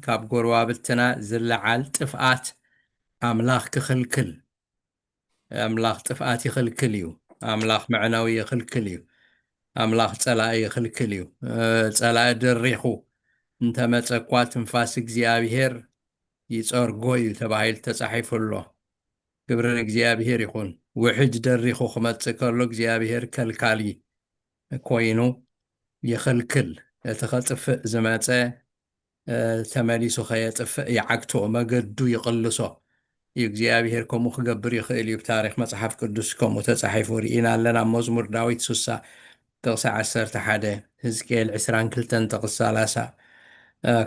ካብ ጎረባብትና ዝለዓል ጥፍኣት ኣምላኽ ክኽልክል ኣምላኽ ጥፍኣት ይኽልክል እዩ ኣምላኽ መዕናዊ ይኽልክል እዩ ኣምላኽ ጸላኢ ይኽልክል እዩ ጸላኢ ድሪኹ እንተመጸ እኳ ትንፋስ እግዚኣብሔር ይጸርጎ እዩ ተባሂሉ ተጻሒፉ ኣሎ ክብሪ ንእግዚኣብሔር ይኹን ውሕጅ ደሪኹ ክመጽእ ከሎ እግዚኣብሔር ከልካሊ ኮይኑ ይኽልክል እቲ ኸጥፍእ ዝመጸ ተመሊሱ ኸየጥፍእ ይዓግቶ መገዱ ይቕልሶ እግዚአብሔር ከምኡ ክገብር ይኽእል እዩ ብታሪክ መጽሓፍ ቅዱስ ከምኡ ተጻሒፉ ርኢና ኣለና መዝሙር ዳዊት 60 ጥቕሲ 11 ሕዝቅኤል 22 ጥቕሲ 30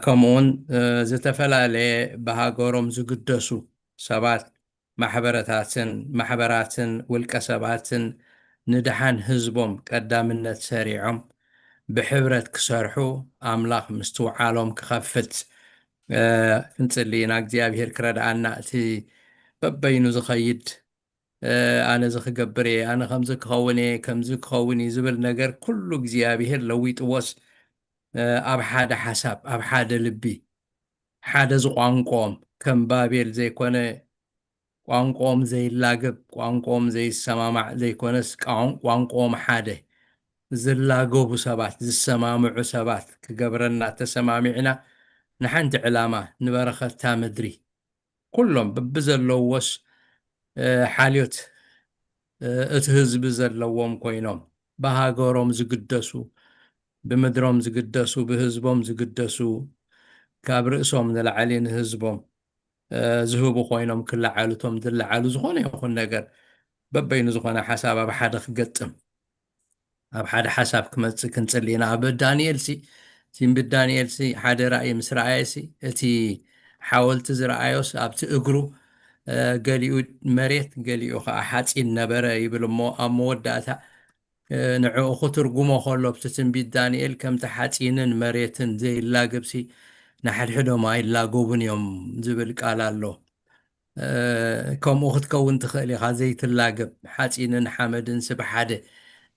ከምኡውን ዝተፈላለየ ብሃገሮም ዝግደሱ ሰባት ማሕበራትን ውልቀ ሰባትን ንድሓን ህዝቦም ቀዳምነት ሰሪዖም ብሕብረት ክሰርሑ ኣምላኽ ምስትውዓሎም ክኸፍት ክንጽልይና እግዚኣብሔር ክረድኣና እቲ በበይኑ ዝኸይድ ኣነ ዝኽገብር እየ ኣነ ከምዚ ክኸውን እየ ከምዚ ክኸውን እዩ ዝብል ነገር ኩሉ እግዚኣብሔር ለዊጥዎስ ኣብ ሓደ ሓሳብ ኣብ ሓደ ልቢ ሓደ ዝቋንቆም ከም ባቤል ዘይኮነ ቋንቆም ዘይላገብ ቋንቆም ዘይሰማማዕ ዘይኮነስ ቋንቆም ሓደ ዝላገቡ ሰባት ዝሰማምዑ ሰባት ክገብረና ተሰማሚዕና ንሓንቲ ዕላማ ንበረኸታ ምድሪ ኩሎም ብብዘለዎስ ሓልዮት እቲ ህዝቢ ዘለዎም ኮይኖም ብሃገሮም ዝግደሱ ብምድሮም ዝግደሱ ብህዝቦም ዝግደሱ ካብ ርእሶም ንላዕሊ ንህዝቦም ዝህቡ ኮይኖም ክለዓሉቶም ዝለዓሉ ዝኾነ ይኹን ነገር በበይኑ ዝኾነ ሓሳብ ኣብ ሓደ ክገጥም ኣብ ሓደ ሓሳብ ክመጽእ ክንጽልይና ኣብ ዳንኤልሲ ዳንኤልሲ ሓደ ራእይ ምስ ረኣየሲ እቲ ሓወልቲ ዝረኣዮስ ኣብቲ እግሩ ገሊኡ መሬት ገሊኡ ከዓ ሓፂን ነበረ ይብል እሞ ኣብ መወዳእታ ንዕኡ ክትርጉሞ ከሎ ብቲ ትንቢት ዳንኤል ከምቲ ሓፂንን መሬትን ዘይላገብሲ ንሓድሕዶም ኣይላገቡን እዮም ዝብል ቃል ኣሎ ከምኡ ክትከውን ትኽእል ኢኻ ዘይትላገብ ሓፂንን ሓመድን ስብሓደ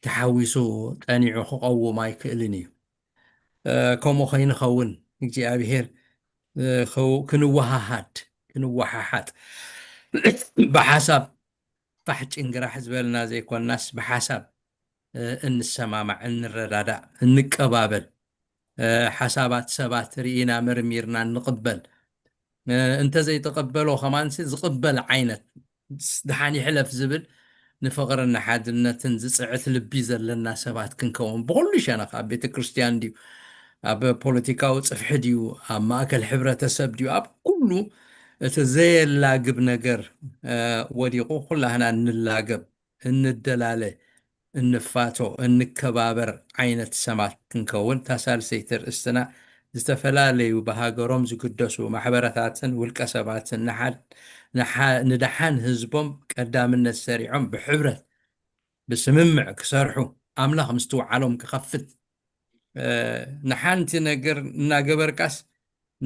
ተሓዊሱ ጠኒዑ ክቐውም ኣይክእልን እዩ ከምኡ ኸይንኸውን እግዚኣብሔር ክንወሓሓድ ብሓሳብ ፋሕ ጭንግራሕ ዝበልና ዘይኮናስ ብሓሳብ እንሰማማዕ እንረዳዳእ እንቀባበል ሓሳባት ሰባት ርኢና መርሚርና ንቕበል እንተዘይተቐበሎ ኸማንሲ ዝቕበል ዓይነት ድሓን ይሕለፍ ዝብል ንፍቕርን ሓድነትን ዝጽዕት ልቢ ዘለና ሰባት ክንከውን ብኩሉ ሸነኽ ኣብ ቤተ ክርስቲያን ድዩ ኣብ ፖለቲካዊ ጽፍሒ ድዩ ኣብ ማእከል ሕብረተሰብ ድዩ ኣብ ኩሉ እቲ ዘየላግብ ነገር ወዲቑ ኩላህና እንላገብ እንደላለ እንፋቶ እንከባበር ዓይነት ሰማት ክንከውን ታሳልሰይቲ ርእስትና ዝተፈላለዩ ብሃገሮም ዝግደሱ ማሕበረታትን ውልቀ ሰባትን ንድሓን ህዝቦም ቀዳምነት ሰሪዖም ብሕብረት ብስምምዕ ክሰርሑ ኣምላኽ ምስትውዓሎም ክኸፍት ንሓንቲ ነገር እናገበርካስ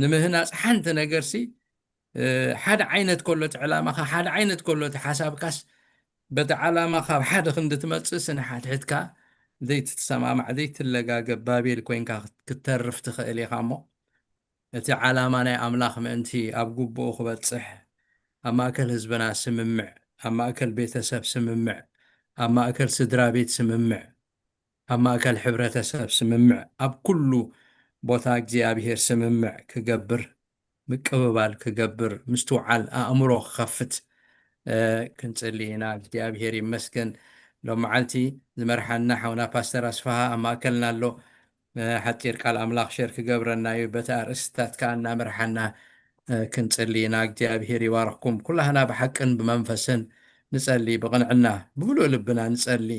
ንምህናፅ ሓንቲ ነገርሲ ሓደ ዓይነት ኮሎት ዕላማኻ ሓደ ዓይነት ኮሎት ሓሳብካስ በቲ ዓላማኻ ኣብ ሓደ ክንዲ ትመጽእ ንሓድሕድካ ዘይትሰማማዕ ዘይትለጋገብ ባቤል ኮይንካ ክትተርፍ ትኽእል ኢኻ እሞ እቲ ዓላማ ናይ ኣምላኽ ምእንቲ ኣብ ግቡኡ ክበጽሕ ኣብ ማእከል ህዝብና ስምምዕ ኣብ ማእከል ቤተሰብ ስምምዕ ኣብ ማእከል ስድራ ቤት ስምምዕ ኣብ ማእከል ሕብረተሰብ ስምምዕ ኣብ ኩሉ ቦታ እግዚኣብሔር ስምምዕ ክገብር ምቅብባል ክገብር ምስትውዓል ኣእምሮ ክኸፍት ክንጽልይና እግዚኣብሔር ይመስገን ሎም መዓልቲ ዝመርሓና ሓውና ፓስተር ኣስፋሃ ኣብ ማእከልና ኣሎ ሓጢር ቃል ኣምላኽ ሸር ክገብረና እዩ በቲ ኣርእስታት ከዓ እናመርሓና ክንጽልይና እግዚኣብሔር ይባርኽኩም ኩላህና ብሓቅን ብመንፈስን ንጸሊ ብቕንዕና ብምሉእ ልብና ንጸሊ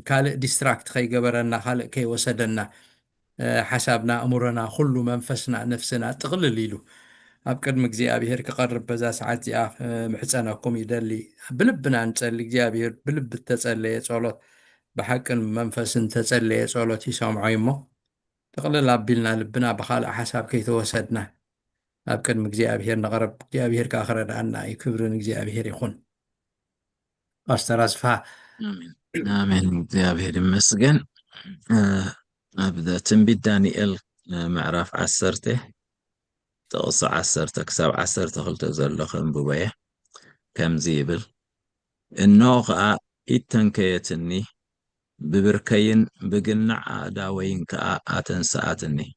ካልእ ዲስትራክት ከይገበረና ካልእ ከይወሰደና ሓሳብና እሙሮና ኩሉ መንፈስና ነፍስና ጥቕልል ኢሉ ኣብ ቅድሚ እግዚኣብሔር ክቐርብ በዛ ሰዓት እዚኣ ምሕፀነኩም ይደሊ ብልብና ንጸሊ እግዚኣብሔር ብልቢ ተጸለየ ጸሎት ብሓቅን መንፈስን ተጸለየ ጸሎት ይሰምዖ እሞ ጥቕልል ኣቢልና ልብና ብኻልእ ሓሳብ ከይተወሰድና ኣብ ቅድሚ እግዚኣብሔር ንቐረብ እግዚኣብሔር ከዓ ክረድኣና እዩ ክብርን እግዚኣብሔር ይኹን ፓስተር ኣስፋ ኣሜን እግዚአብሔር ይመስገን ኣብ ትንቢት ዳንኤል ምዕራፍ 10 تقص 10 كساب 12 زلو خنبوبيه كم زيبل إنه خا إتنكيتني ببركين بقنع داوين كا أتنساتني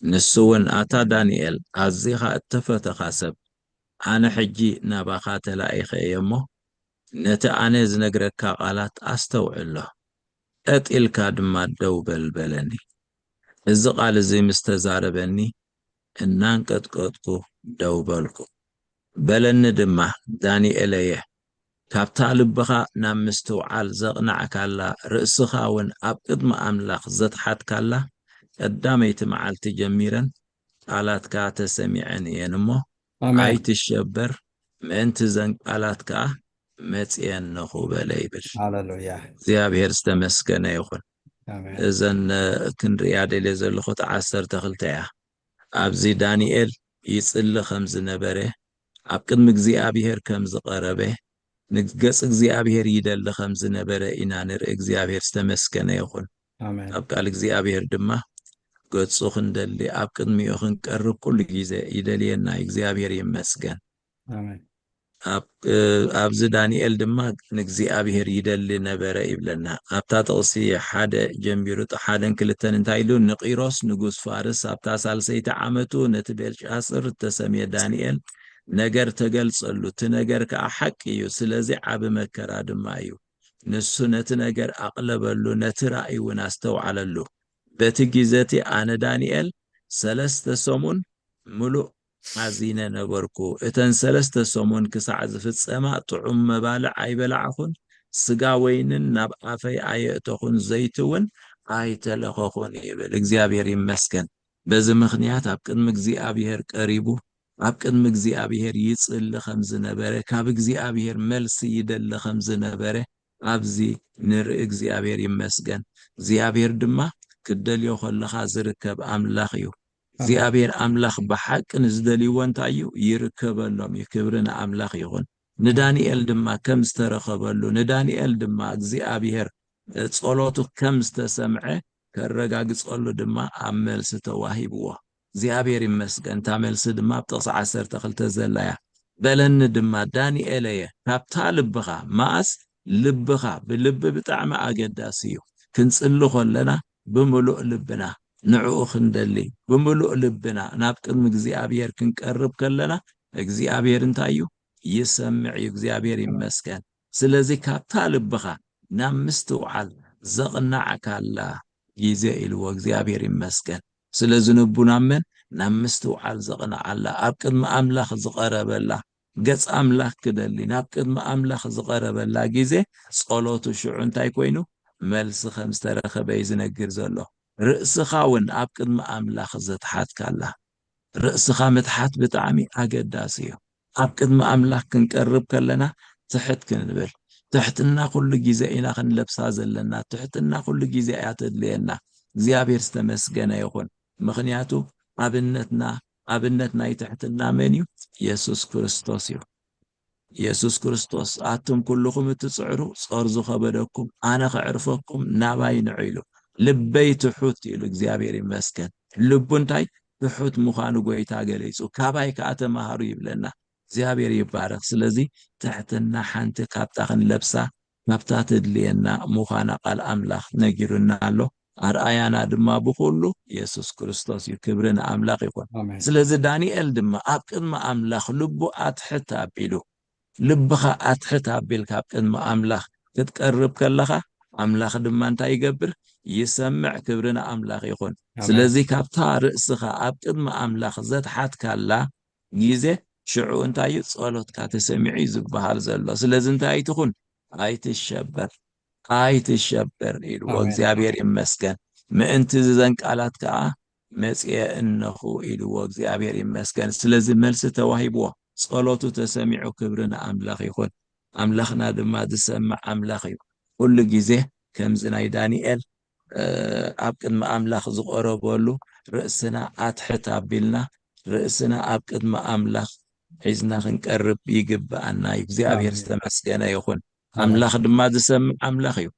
نسون أتا دانيال أزيها اتفت خاسب أنا حجي نباخات لايخي يمو نتا أنا زنقرك قالات أستوعي له أتقل كادما دو بلبلني إذا قال زي مستزاربني إنان قدكو دو بلكو بلن دما داني إليه كابتا لبخا نامستو عال زغنع كالا رأسخا ون أبقد ما أملاخ زدحات كالا قدامي تمعال تجميرا قالات كاتا سميعني ينمو آمين. عيت الشبر من تزنق قالات كا متين نخو بليبل هللويا. زيابير استمسكنا يخون آمين. إذن كن ريادي لزلخو 10 أبزي دانيال يسأل 5 نبره أبقد مجزيابير كم زقربه نقص እግዚአብሔር ይደል خمس ነበረ ኢናንር እግዚአብሔር ተመስገነ ይሁን آمين. አብቃል እግዚአብሔር ድማ ገጹ እንደሊ አብቅድሚ ይሁን ቀርብ ኩሉ ጊዜ ይደልየና እግዚአብሔር ይመስገን آمين. አብዝ ዳንኤል ድማ እግዚአብሔር ይደል ነበረ ይብለና አብታ ተውሲ ሓደ ጀምቢሩ ሓደን ክልተን እንታይሉ ንቂሮስ ንጉስ ፋርስ አብታ ሳልሰይተ ዓመቱ ነትቤልሻስር ተሰምየ ዳንኤል ነገር ተገልጸሉ ትነገር ከሐቅ እዩ ስለዚህ ዓብ መከራ ድማ እዩ ንሱ ነቲ ነገር አቅለበሉ ነቲ ራእዩን አስተውዓለሉ በቲ ጊዜቲ አነ ዳንኤል 3 ሰሙን ሙሉ አዚነ ነበርኩ እተን 3 ሰሙን ክሳዕ ዝፍጸማ ጥዑም መባልዕ አይበላዕኹን ስጋ ወይንን ናብ አፈይ አየእተኹን ዘይትውን አይተለኸኹን ይብል እግዚአብሔር ይመስገን በዚ ምክንያት ኣብ ቅድሚ እግዚአብሔር ቀሪቡ ኣብ ቅድሚ እግዚአብሔር ይጽል ከምዝ ነበረ ካብ እግዚአብሔር መልስ ይደል ከምዝ ነበረ ኣብዚ ንርኢ እግዚአብሔር ይመስገን እግዚአብሔር ድማ ክደልዮ ከለኻ ዝርከብ አምላኽ እዩ እግዚአብሔር አምላኽ በሐቅን ዝደልይዎ እንታይ እዩ ይርከበሎም ይክብርን አምላኽ ይኹን ንዳንኤል ድማ ከም ዝተረኸበሉ ንዳንኤል ድማ እግዚአብሔር ጸሎቱ ከም ዝተሰምዐ ከረጋግጸሉ ድማ ኣብ መልሲ ተዋሂብዎ እግዚአብሔር ይመስገን ታመልስ ድማ ብጥቕሲ 12 ዘላያ በለኒ ድማ ዳንኤለየ ካብታ ልብኻ ማእስ ልብኻ ብልብ ብጣዕሚ ኣገዳሲ እዩ ክንጽሊ ከለና ብምሉእ ልብና ንዕኡ ክንደሊ ብምሉእ ልብና ናብ ቅድሚ እግዚአብሔር ክንቀርብ ከለና እግዚአብሔር እንታይ እዩ ይሰምዕ እግዚአብሔር ይመስገን ስለዚህ ካብታ ልብኻ ናብ ምስትውዓል ዘቕናዕካላ ጊዜ ኢልዎ እግዚአብሔር ይመስገን ስለዚህ ንቡናመን ናብ ምስትውዓል ዘቕናዓላ ኣብ ቅድሚ ኣምላኽ ዝቐረበላ ገጽ ኣምላኽ ክደሊ ናብ ቅድሚ ኣምላኽ ዝቐረበላ ጊዜ ጸሎቱ ሽዑ እንታይ ኮይኑ መልሲ ከም ዝተረኸበ ይዝነግር ዘሎ ርእስኻ እውን ኣብ ቅድሚ ኣምላኽ ዘትሓትካላ ርእስኻ ምትሓት ብጣዕሚ ኣገዳሲ እዩ ኣብ ቅድሚ ኣምላኽ ክንቀርብ ከለና ትሕት ክንብል ትሕትና ኩሉ ጊዜ ኢና ክንለብሳ ዘለና ትሕትና ኩሉ ጊዜ እያ ተድልየና እግዚአብሔር ዝተመስገነ ይኹን ምክንያቱ ኣብነት ናይ ትሕትና መን እዩ ኢየሱስ ክርስቶስ እዩ ኢየሱስ ክርስቶስ ኣቱም ኩልኩም እትጽዕሩ ጾር ዝኸበደኩም ኣነ ከዕርፈኩም ናባይ ንዑ ኢሉ ልበይ ትሑት ኢሉ እግዚአብሔር ይመስገን ልቡ እንታይ ትሑት ምዃኑ ጎይታ ገሊጹ ካባይ ከዓ ተማሃሩ ይብለና እግዚአብሔር ይባረክ ስለዚህ ትሕትና ሓንቲ ካብታ ክንለብሳ ካብታ ትድልየና ምዃና ቃል ኣምላኽ ነጊሩና ኣሎ ኣርኣያና ድማ ብኩሉ ኢየሱስ ክርስቶስ እዩ ክብርን ኣምላኽ ይኹን ስለዚህ ዳንኤል ድማ ኣብ ቅድሚ ኣምላኽ ልቡ ኣትሕት ኣቢሉ ልብኻ ኣትሕት ኣቢል ካብ ቅድሚ ኣምላኽ ክትቀርብ ከለኻ ኣምላኽ ድማ እንታይ ይገብር ይሰምዕ ክብርን ኣምላኽ ይኹን ስለዚህ ካብታ ርእስኻ ኣብ ቅድሚ ኣምላኽ ዘትሓትካላ ጊዜ ሽዑ እንታይ እዩ ጸሎትካ ተሰሚዑ ዝበሃል ዘሎ ስለዚህ እንታይ ትኹን ኣይትሸበር ኢልዎ እግዚአብሔር ይመስገን ምእንቲ ዝዘን ቃላት ከዓ መጽየ እነኹ ኢልዎ እግዚአብሔር ይመስገን ስለዚህ መልሲ ተዋሂብዎ ጸሎቱ ተሰሚዑ ክብርን ኣምላኽ ይኹን ኣምላኽና ድማ ዝሰምዕ ኣምላኽ እዩ ኩሉ ጊዜ ከምዚ ናይ ዳንኤል ኣብ ቅድሚ ኣምላኽ ዝቐረበሉ ርእስና ኣትሕት ኣቢልና ርእስና ኣብ ቅድሚ ኣምላኽ ሒዝና ክንቀርብ ይግባአና እግዚአብሔር ዝተመስገነ ይኹን ኣምላኽ ድማ ዝሰምዕ ኣምላኽ እዩ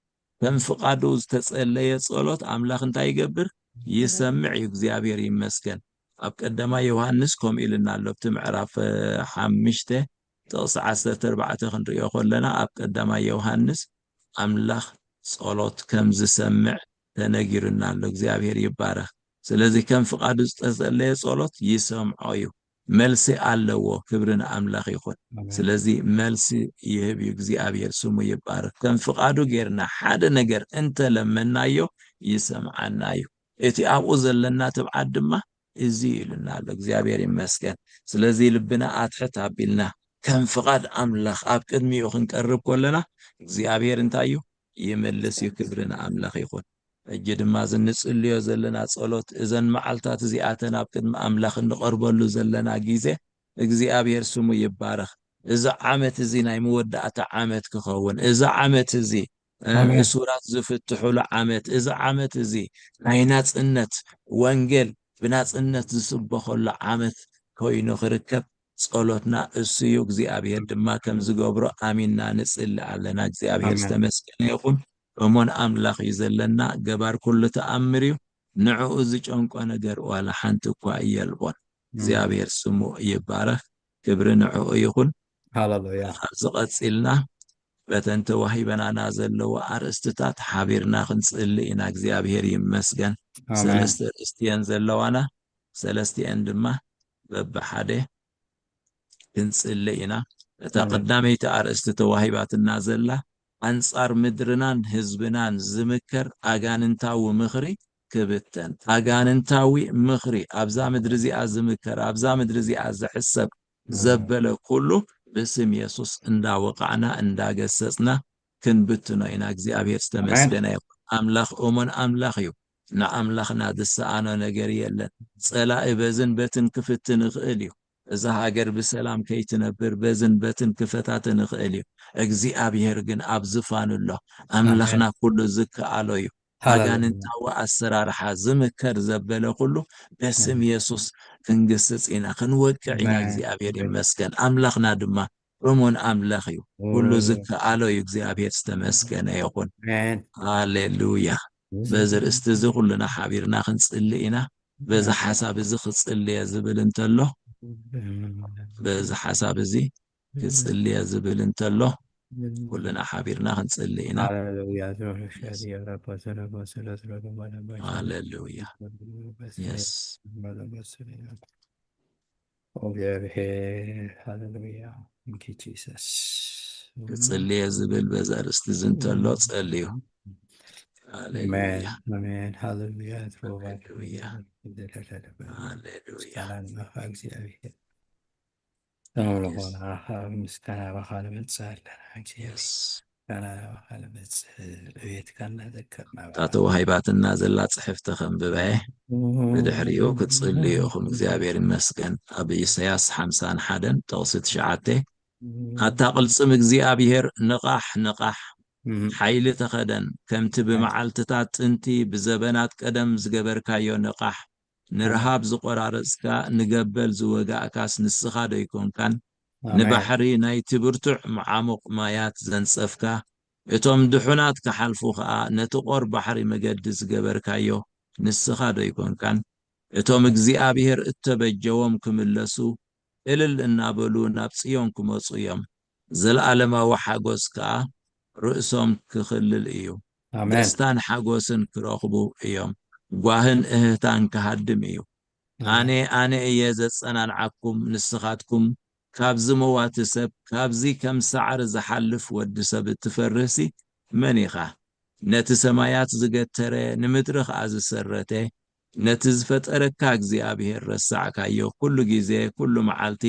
ከም ፍቃዱ ዝተጸለየ ጸሎት ኣምላኽ እንታይ ይገብር ይሰምዕ እዩ እግዚአብሔር ይመስገን ኣብ ቀዳማይ ዮሃንስ ከምኡ ኢልና ኣሎ ብቲ ምዕራፍ 5 ጥቕሲ 14 ክንሪኦ ከለና ኣብ ቀዳማይ ዮሃንስ ኣምላኽ ጸሎት ከም ዝሰምዕ ተነጊሩና ኣሎ። እግዚኣብሔር ይባረኽ። ስለዚ ከም ፍቓዱ ዝተጸለየ ጸሎት ይሰምዖ እዩ። መልሲ ኣለዎ። ክብሪ ንኣምላኽ ይኹን። ኣሜን ስለዚ መልሲ ይህብ እዩ። እግዚኣብሔር ስሙ ይባረኽ። ከም ፍቓዱ ጌርና ሓደ ነገር እንተለመናዮ ይሰምዓና እዩ። እቲ ኣብኡ ዘለና ትብዓት ድማ እዚ ኢሉና ኣሎ። እግዚኣብሔር ይመስገን። ስለዚ ልብና ኣትሕት ኣቢልና ከም ፍቓድ ኣምላኽ ኣብ ቅድሚኡ ክንቀርብ ከለና እግዚኣብሔር እንታይ እዩ ይመልስ እዩ። ክብሪ ንኣምላኽ ይኹን። ሕጂ ድማ ዝንጽልዮ ዘለና ጸሎት እዘን መዓልታት እዚኣተን ኣብ ቅድሚ ኣምላኽ እንቐርበሉ ዘለና ግዜ እግዚኣብሔር ስሙ ይባረኽ። እዚ ዓመት እዚ ናይ መወዳእታ ዓመት ክኸውን፣ እዚ ዓመት እዚ ኣሜን እሱራት ዝፍትሑሉ ዓመት፣ እዚ ዓመት እዚ ናይ ናጽነት ወንጌል ብናጽነት ዝስበኸሉ ዓመት ኮይኑ ክርከብ ጸሎትና እሱ እዩ። እግዚኣብሔር ድማ ከም ዝገብሮ ኣሚንና ንጽሊ ኣለና። እግዚኣብሔር ኣሜን ዝተመስገነ ይኹን። እሞን ኣምላኽ እዩ ዘለና። ገባር ኩሉ ተኣምር እዩ። ንዕኡ ዝጨንቆ ነገር ዋላ ሓንቲ እኳ እየልቦን። እግዚኣብሔር ስሙ ይባረኽ። ክብሪ ንዕኡ ይኹን። ሃሌሉያ ካብዚ ቀፂልና በተን ተዋሂበናና ዘለዎ ኣርእስትታት ሓቢርና ክንጽሊ ኢና። እግዚኣብሔር ይመስገን። ኣሜን ሰለስተ ርእስቲ እየን ዘለዋና፣ ሰለስቲአን ድማ በብሓደ ክንጽሊ ኢና። እታ ኣሜን ቀዳመይቲ ኣርእስቲ ተዋሂባትና ዘላ ኣንጻር ምድርናን ህዝብናን ዝምከር ኣጋንንታዊ ምኽሪ ክብተን። ኣጋንንታዊ ምኽሪ ኣብዛ ምድሪ እዚኣ ዝምከር፣ ኣብዛ ምድሪ እዚኣ ዝሕሰብ ዘበለ ኩሉ ብስም ኢየሱስ እንዳወቃዕና እንዳገሰጽና ክንብትኖ ኢና። እግዚአብሔር ዝተመስገነ ይኹን። ኣምላኽ እሙን ኣምላኽ እዩ። ንኣምላኽና ዝሰኣኖ ነገር የለን። ጸላኢ በዝን በትን ክፍትን ይኽእል እዩ። እዛ ሃገር ብሰላም ከይትነብር በዝን በትን ክፈታትን ይኽእል እዩ። እግዚአብሔር ግን ኣብ ዝፋኑ ኣሎ። ኣምላኽና ኩሉ ዝከኣሎ እዩ። ሃሌሉያ ኣጋንንታዊ ኣሰራርሓ ዝምከር ዘበለ ኩሉ በስም ኢየሱስ ክንግስጽ ኢና፣ ክንወቅዕ ኢና። እግዚአብሔር ይመስገን። ኣምላኽና ድማ እሙን ኣምላኽ እዩ። ኩሉ ዝከኣሎ እዩ። እግዚአብሔር ዝተመስገነ ይኹን። ኣሜን ሃሌሉያ። በዚ ርእስቲ እዚ ኩሉና ሓቢርና ክንጽሊ ኢና። በዚ ሓሳብ እዚ ክጽልየ ዝብል እንተሎ በዚ ሓሳብ እዚ ክጽልየ ዝብል እንተሎ ኩሉና ሓቢርና ክንጽሊ ኢና። ሃሌሉያ ሃሌሉያ የስ እግዚአብሔር ሃሌሉያ ንኪ ጂሰስ ክጽልየ ዝብል በዚ ርእስቲ እዚ እንተሎ ጸልዩ። ሃሌሉያ አሜን ሃሌሉያ ሃሌሉያ ሃሌሉያ እግዚአብሔር ተምልኾና ምስጋና በኻል መልጻለን የስ ምስጋና በኻል መልጽ ቤትካ እናዘከርና እታ ተዋሂባትና ዘላ ጽሕፍቲ ኸንብበ ብድሕሪኡ ክትጽልዩ ኢኹም። እግዚአብሔር ይመስገን። ኣብ ኢሳያስ 51 ጥቕሲ 9 ኣታ ቅልጽም እግዚአብሔር ንቓሕ ንቓሕ ሓይሊ ተኸደን ከምቲ ብመዓልትታት ጥንቲ ብዘበናት ቀደም ዝገበርካዮ ንቓሕ ንረሃብ ዝቆራረጽካ ንገበል ዝወጋእካስ ንስኻ ዶ ይኮንካን? ንባሕሪ ናይቲ ብርቱዕ መዓሙቕ ማያት ዘንጸፍካ እቶም ድሑናት ክሓልፉ ከዓ ነቲ ቖር ባሕሪ መገዲ ዝገበርካዮ ንስኻ ዶ ይኮንካን? እቶም እግዚአብሔር እተበጀዎም ክምለሱ እልል እናበሉ ናብ ጽዮን ክመጹ እዮም። ዘለኣለማዊ ሓጐስ ከዓ ርእሶም ክኽልል እዩ። ደስታን ሓጐስን ክረኽቡ እዮም። ጓህን እህታን ክሃድም እዩ። ኣነ እየ ዘጸናንዓኩም ንስኻትኩም ካብዚ መዋቲ ሰብ ካብዚ ከም ሳዕሪ ዝሓልፍ ወዲ ሰብ እትፈርህሲ መን ኢኻ? ነቲ ሰማያት ዝገተረ ንምድሪ ከዓ ዝሰረተ ነቲ ዝፈጠረካ እግዚአብሔር ረሳዕካዮ። ኩሉ ግዜ ኩሉ መዓልቲ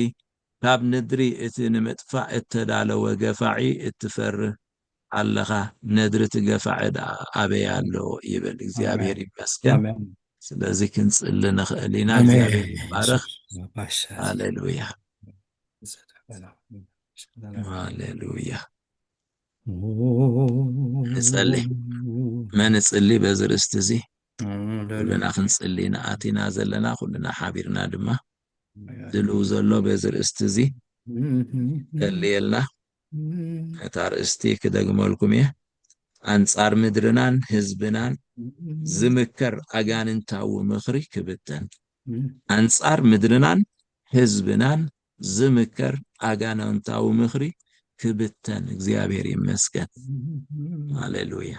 ካብ ንድሪ እቲ ንምጥፋእ እተዳለወ ገፋዒ እትፈርህ ኣለኻ። ነድሪ ትገፋዕ ኣበይ ኣሎ ይብል። እግዚአብሔር ይመስገን። ስለዚ ክንጽሊ ንኽእል ኢና። እግዚአብሔር ይባረኽ። ሃሌሉያ ሃሌሉያ። ንጸሊ መን እጽሊ በዚ ርእስቲ እዚ ኩልና ክንጽሊ ንኣቲና ዘለና ኩልና ሓቢርና ድማ ድልው ዘሎ በዚ ርእስቲ እዚ ከልየልና እታ ርእስቲ ክደግመልኩም እየ። ኣንጻር ምድርናን ህዝብናን ዝምከር ኣጋንንታዊ ምኽሪ ክብተን። أنصار مدرنان حزبنان زمكر أغانونتاو مخري كبتن እግዚአብሔር ይመስገን ሃሌሉያ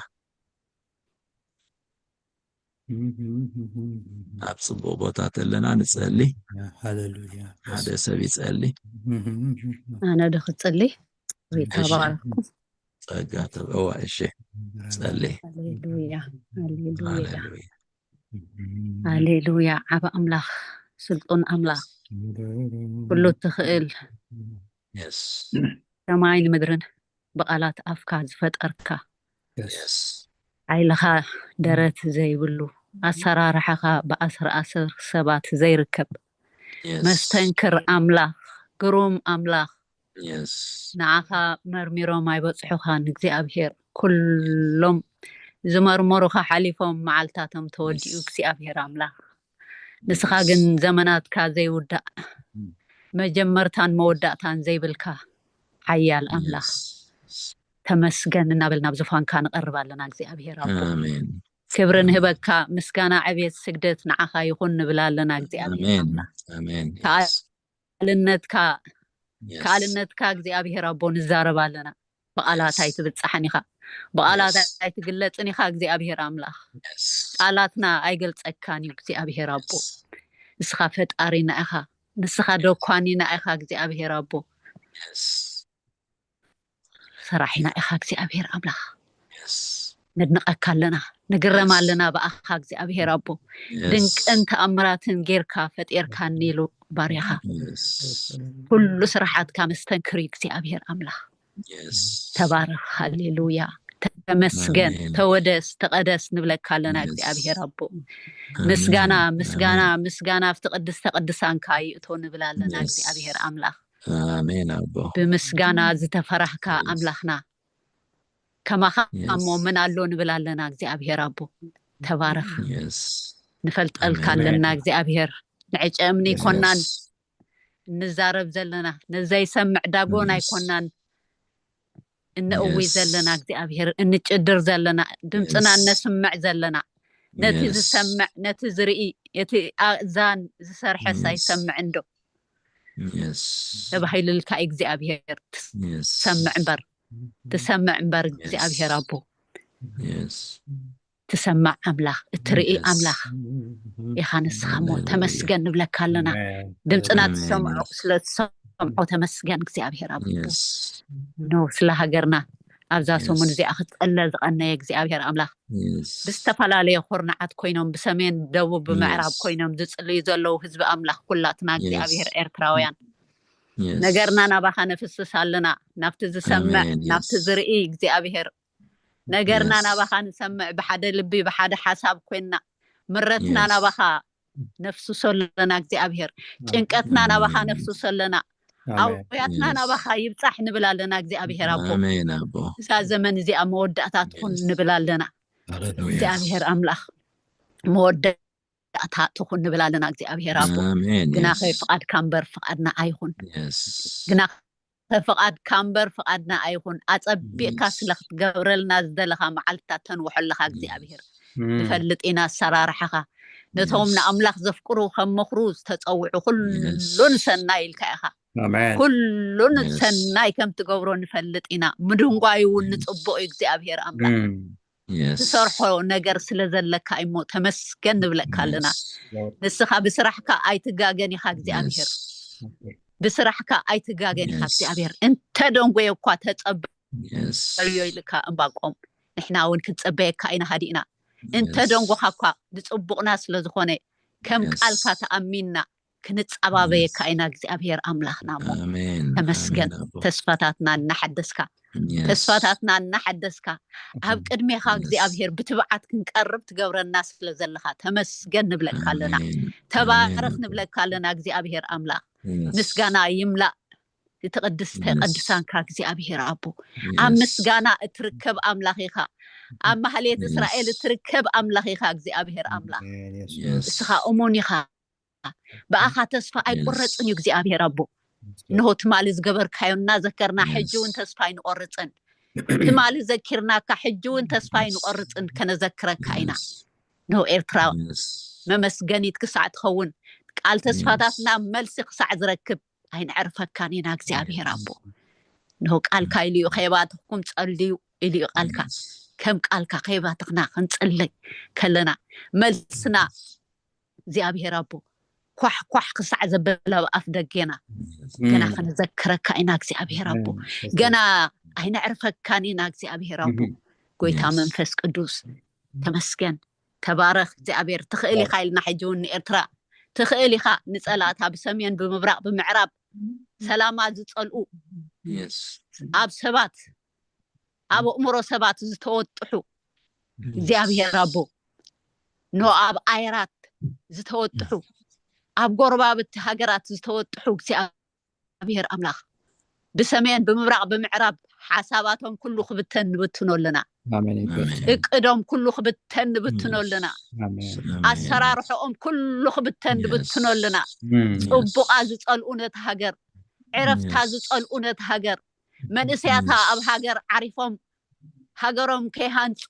ኣብ ጽቡቕ ቦታ ተለና ንጸልይ ሃሌሉያ ሓደ ሰብ ይጸልይ ኣነ ድኽጽልይ ወይ ተባረኩ ጸጋ ተበዋ እሺ ጸልይ ሃሌሉያ ሃሌሉያ ሃሌሉያ ሃሌሉያ ዓባ ኣምላኽ ስልጡን ኣምላኽ ኩሉ ትኽእል yes ሰማይን ምድርን በቃላት ኣፍካ ዝፈጠርካ yes ዓይልኻ ደረት ዘይብሉ ኣሰራርሓኻ ብኣስር ሰባት ዘይርከብ yes መስተንክር ኣምላኽ ግሩም ኣምላኽ yes ንዓኻ መርሚሮም ኣይበጽሑኻን እግዚኣብሔር ኩሎም ዝመርመሩኻ ሓሊፎም መዓልታቶም ተወዲኡ እግዚኣብሔር ኣምላኽ ንስኻ ግን ዘመናትካ ዘይውዳእ መጀመርታን መወዳእታን ዘይብልካ ሓያል ኣምላኽ ተመስገን እናበልና ብዝፋንካ ንቐርብ ኣለና እግዚኣብሔር ኣቦ አሜን ክብሪ ንህበካ ምስጋና ዕብየት ስግደት ንዓኻ ይኹን ንብል ኣለና እግዚኣብሔር አሜን ኣምላኽ አሜን ካልነትካ እግዚኣብሔር ኣቦ ንዛረብ ኣለና በቃላት ኣይትብፅሓን ኢኻ በቃላት ኣይትግለፅን ኢኻ እግዚኣብሔር ኣምላኽ ቃላትና ኣይገልፀካን እዩ እግዚኣብሔር ኣቦ ንስኻ ፈጣሪና ኢኻ ንስኻ ደኳኒና ኢኻ እግዚኣብሔር ኣቦ ሰራሒና ኢኻ እግዚኣብሔር ኣምላኽ ነድንቐካ ኣለና ንግረም ኣለና ብኣኻ እግዚኣብሔር ኣቦ ድንቅን ተኣምራትን ጌርካ ፈጢርካ ኒሉ ባርያኻ ኩሉ ስራሓትካ መስተንክር እግዚኣብሔር ኣምላኽ ተባረኽ ሃሌሉያ ተመስገን ተወደስ ተቀደስ ንብለካ ኣለና እግዚኣብሔር ኣቦ ምስጋና ኣብቲ ቅድስተ ቅዱሳንካ ይእቶ ንብል ኣለና እግዚኣብሔር ኣምላኽ አሜን አቦ ብምስጋና ዝተፈራሕካ ኣምላኽና ከማኻ እሞ ምን ኣሎ ንብል ኣለና እግዚኣብሔር ኣቦ ተባረኽ ንፈልጠልካ ኣለና እግዚኣብሔር ንዕጨምኒ ኮናን ንዛረብ ዘለና ነዘይሰምዕ ዳጎን ኣይኮናን እንእዊ ዘለና እግዚኣብሔር እንጭድር ዘለና ድምፅና ነስምዕ ዘለና ነቲ ዝሰምዕ ነቲ ዝርኢ እቲ ኣእዛን ዝሰርሐስ ኣይሰምዕ እንዶ ተባሂልልካ እግዚኣብሔር ትሰምዕ እምበር እግዚኣብሔር ኣቦ ትሰማዕ ኣምላኽ እትርኢ ኣምላኽ ኢኻ ንስኻ ሞ ተመስገን ንብለካ ኣለና ድምፅና ትሰምዑ ስለትሰምዑ ተመስገን እግዚኣብሔር ኣቦ ስለ ሃገርና ኣብዛ ሰሙን እዚኣ ክትቀለ ዝቐነየ እግዚኣብሔር ኣምላኽ ብዝተፈላለየ ኩርናዓት ኮይኖም ብሰሜን ደቡብ ብምዕራብ ኮይኖም ዝፅልዩ ዘለው ህዝቢ ኣምላኽ ኩላትና እግዚኣብሔር ኤርትራውያን ነገርና ናባኻ ነፍስስ ኣለና ናብቲ ዝሰምዕ ናብቲ ዝርኢ እግዚኣብሔር ነገርና ናባኻ ንሰምዕ ብሓደ ልቢ ብሓደ ሓሳብ ኮይንና ምረትና ናባኻ ነፍስስ ኣለና እግዚኣብሔር ጭንቀትና ናባኻ ነፍስስ ኣለና ኣውያትና ናባኻ ይብፃሕ ንብል ኣለና እግዚኣብሔር ኣቦ አሜን አቦ እዛ ዘመን እዚኣ መወዳእታ ትኹን ንብል ኣለና እግዚኣብሔር ኣምላኽ መወዳእታ ትኹን ንብል ኣለና እግዚኣብሔር ኣቦ ግና ከይፍቓድካ እምበር ፍቓድና ኣይኹን ግና ከይፍቓድካ እምበር ፍቓድና ኣይኹን ኣፀቢቕካ ስለክትገብረልና ዝደለኻ መዓልትታት ተንውሐለኻ እግዚኣብሔር ንፈልጥ ኢና ኣሰራርሓኻ ነቶም ንኣምላኽ ዘፍቅሩ ከም ምኽሩ ዝተፀውዑ ኩሉን ሰናይ ኢልካ ኢኻ ኩሉን ሰናይ ከም ትገብሮ ንፈልጥ ኢና ምድንጓይ እውን ንፅቡቅ እግዚኣብሔር ኣምላኽ ዝሰርሖ ነገር ስለ ዘለካ እሞ ተመስገን ንብለካ ኣለና ንስኻ ብስራሕካ ኣይትጋገን ኢኻ እግዚኣብሔር ብስራሕካ ኣይትጋገን ኢኻ እግዚኣብሔር እንተ ደንጎየ እኳ ተፀበዮ ኢልካ እምባቆም ንሕና እውን ክትፀበየካ ኢና ሃዲእና እንተ ደንጎኻ እኳ ዝፅቡቕና ስለዝኾነ ከም ቃልካ ተኣሚንና ክንፀባበየካ ኢና እግዚኣብሔር ኣምላኽና እሞ ተመስገን ተስፋታትና እናሓደስካ ተስፋታትና እናሓደስካ ኣብ ቅድሜኻ እግዚኣብሔር ብትብዓት ክንቀርብ ትገብረና ስለ ዘለኻ ተመስገን ንብለካ ኣለና ተባረኽ ንብለካ ኣለና እግዚኣብሔር ኣምላኽ ምስጋና ይምላእ ትቅድስተ ቅዱሳንካ እግዚኣብሔር ኣቦ ኣብ ምስጋና እትርከብ ኣምላኽ ኢኻ ኣብ ማህሌት እስራኤል እትርከብ ኣምላኽ ኢኻ እግዚኣብሔር ኣምላኽ እስኻ እሙን ኢኻ በኣኻ ተስፋ ኣይቆረፅን እዩ እግዚኣብሔር ኣቦ እንሆ ትማሊ ዝገበርካዮ እናዘከርና ሕጂ እውን ተስፋ ኣይንቆርፅን ትማሊ ዘኪርናካ ሕጂ እውን ተስፋ ኣይንቆርፅን ከነዘክረካ ኢና እንሆ ኤርትራ መመስገኒት ክሳዕ ትኸውን ቃል ተስፋታትና መልሲ ክሳዕ ዝረክብ ኣይንዕርፈካን ኢና እግዚአብሔር ኣቦ ነው ቃልካ ኢልዩ ኸይባትኩም ጸልዩ ኢልዩ ቃልካ ከም ቃልካ ኸይባትክና ክንጽልይ ከለና መልስና እግዚአብሔር ኣቦ ኳሕ ክሳዕ ዘበለ ኣፍ ደገና ገና ክንዘክረካ ኢና እግዚአብሔር ኣቦ ገና ኣይንዕርፈካን ኢና እግዚአብሔር ኣቦ ጎይታ መንፈስ ቅዱስ ተመስገን ተባረኽ እግዚአብሔር ትኽእል ኢኻ ኢልና ሕጂውን ኤርትራ ትኽእል ኢኻ ንጸላእታ ብሰሜን ብምብራቕ ብምዕራብ ሰላማ ዝጸልኡ ኣብ ሰባት ኣብ እምሮ ሰባት ዝተወጥሑ እግዚአብሔር ኣቦ ኖ ኣብ ኣይራት ዝተወጥሑ ኣብ ጎረባብት ሃገራት ዝተወጥሑ እግዚአብሔር ኣምላኽ ብሰሜን ብምብራቕ ብምዕራብ ሓሳባቶም ኩሉ ክብተን ንብትኖለና እቅዶም ኩሉ ክብተን ንብትኖለና ኣሰራርሖኦም ኩሉ ክብተን ንብትኖለና ጽቡቓ ዝጸልኡ ነቲ ሃገር ዕረፍታ ዝጸልኡ ነቲ ሃገር መንእሰያታ ኣብ ሃገር ዓሪፎም ሃገሮም ከይሃንጹ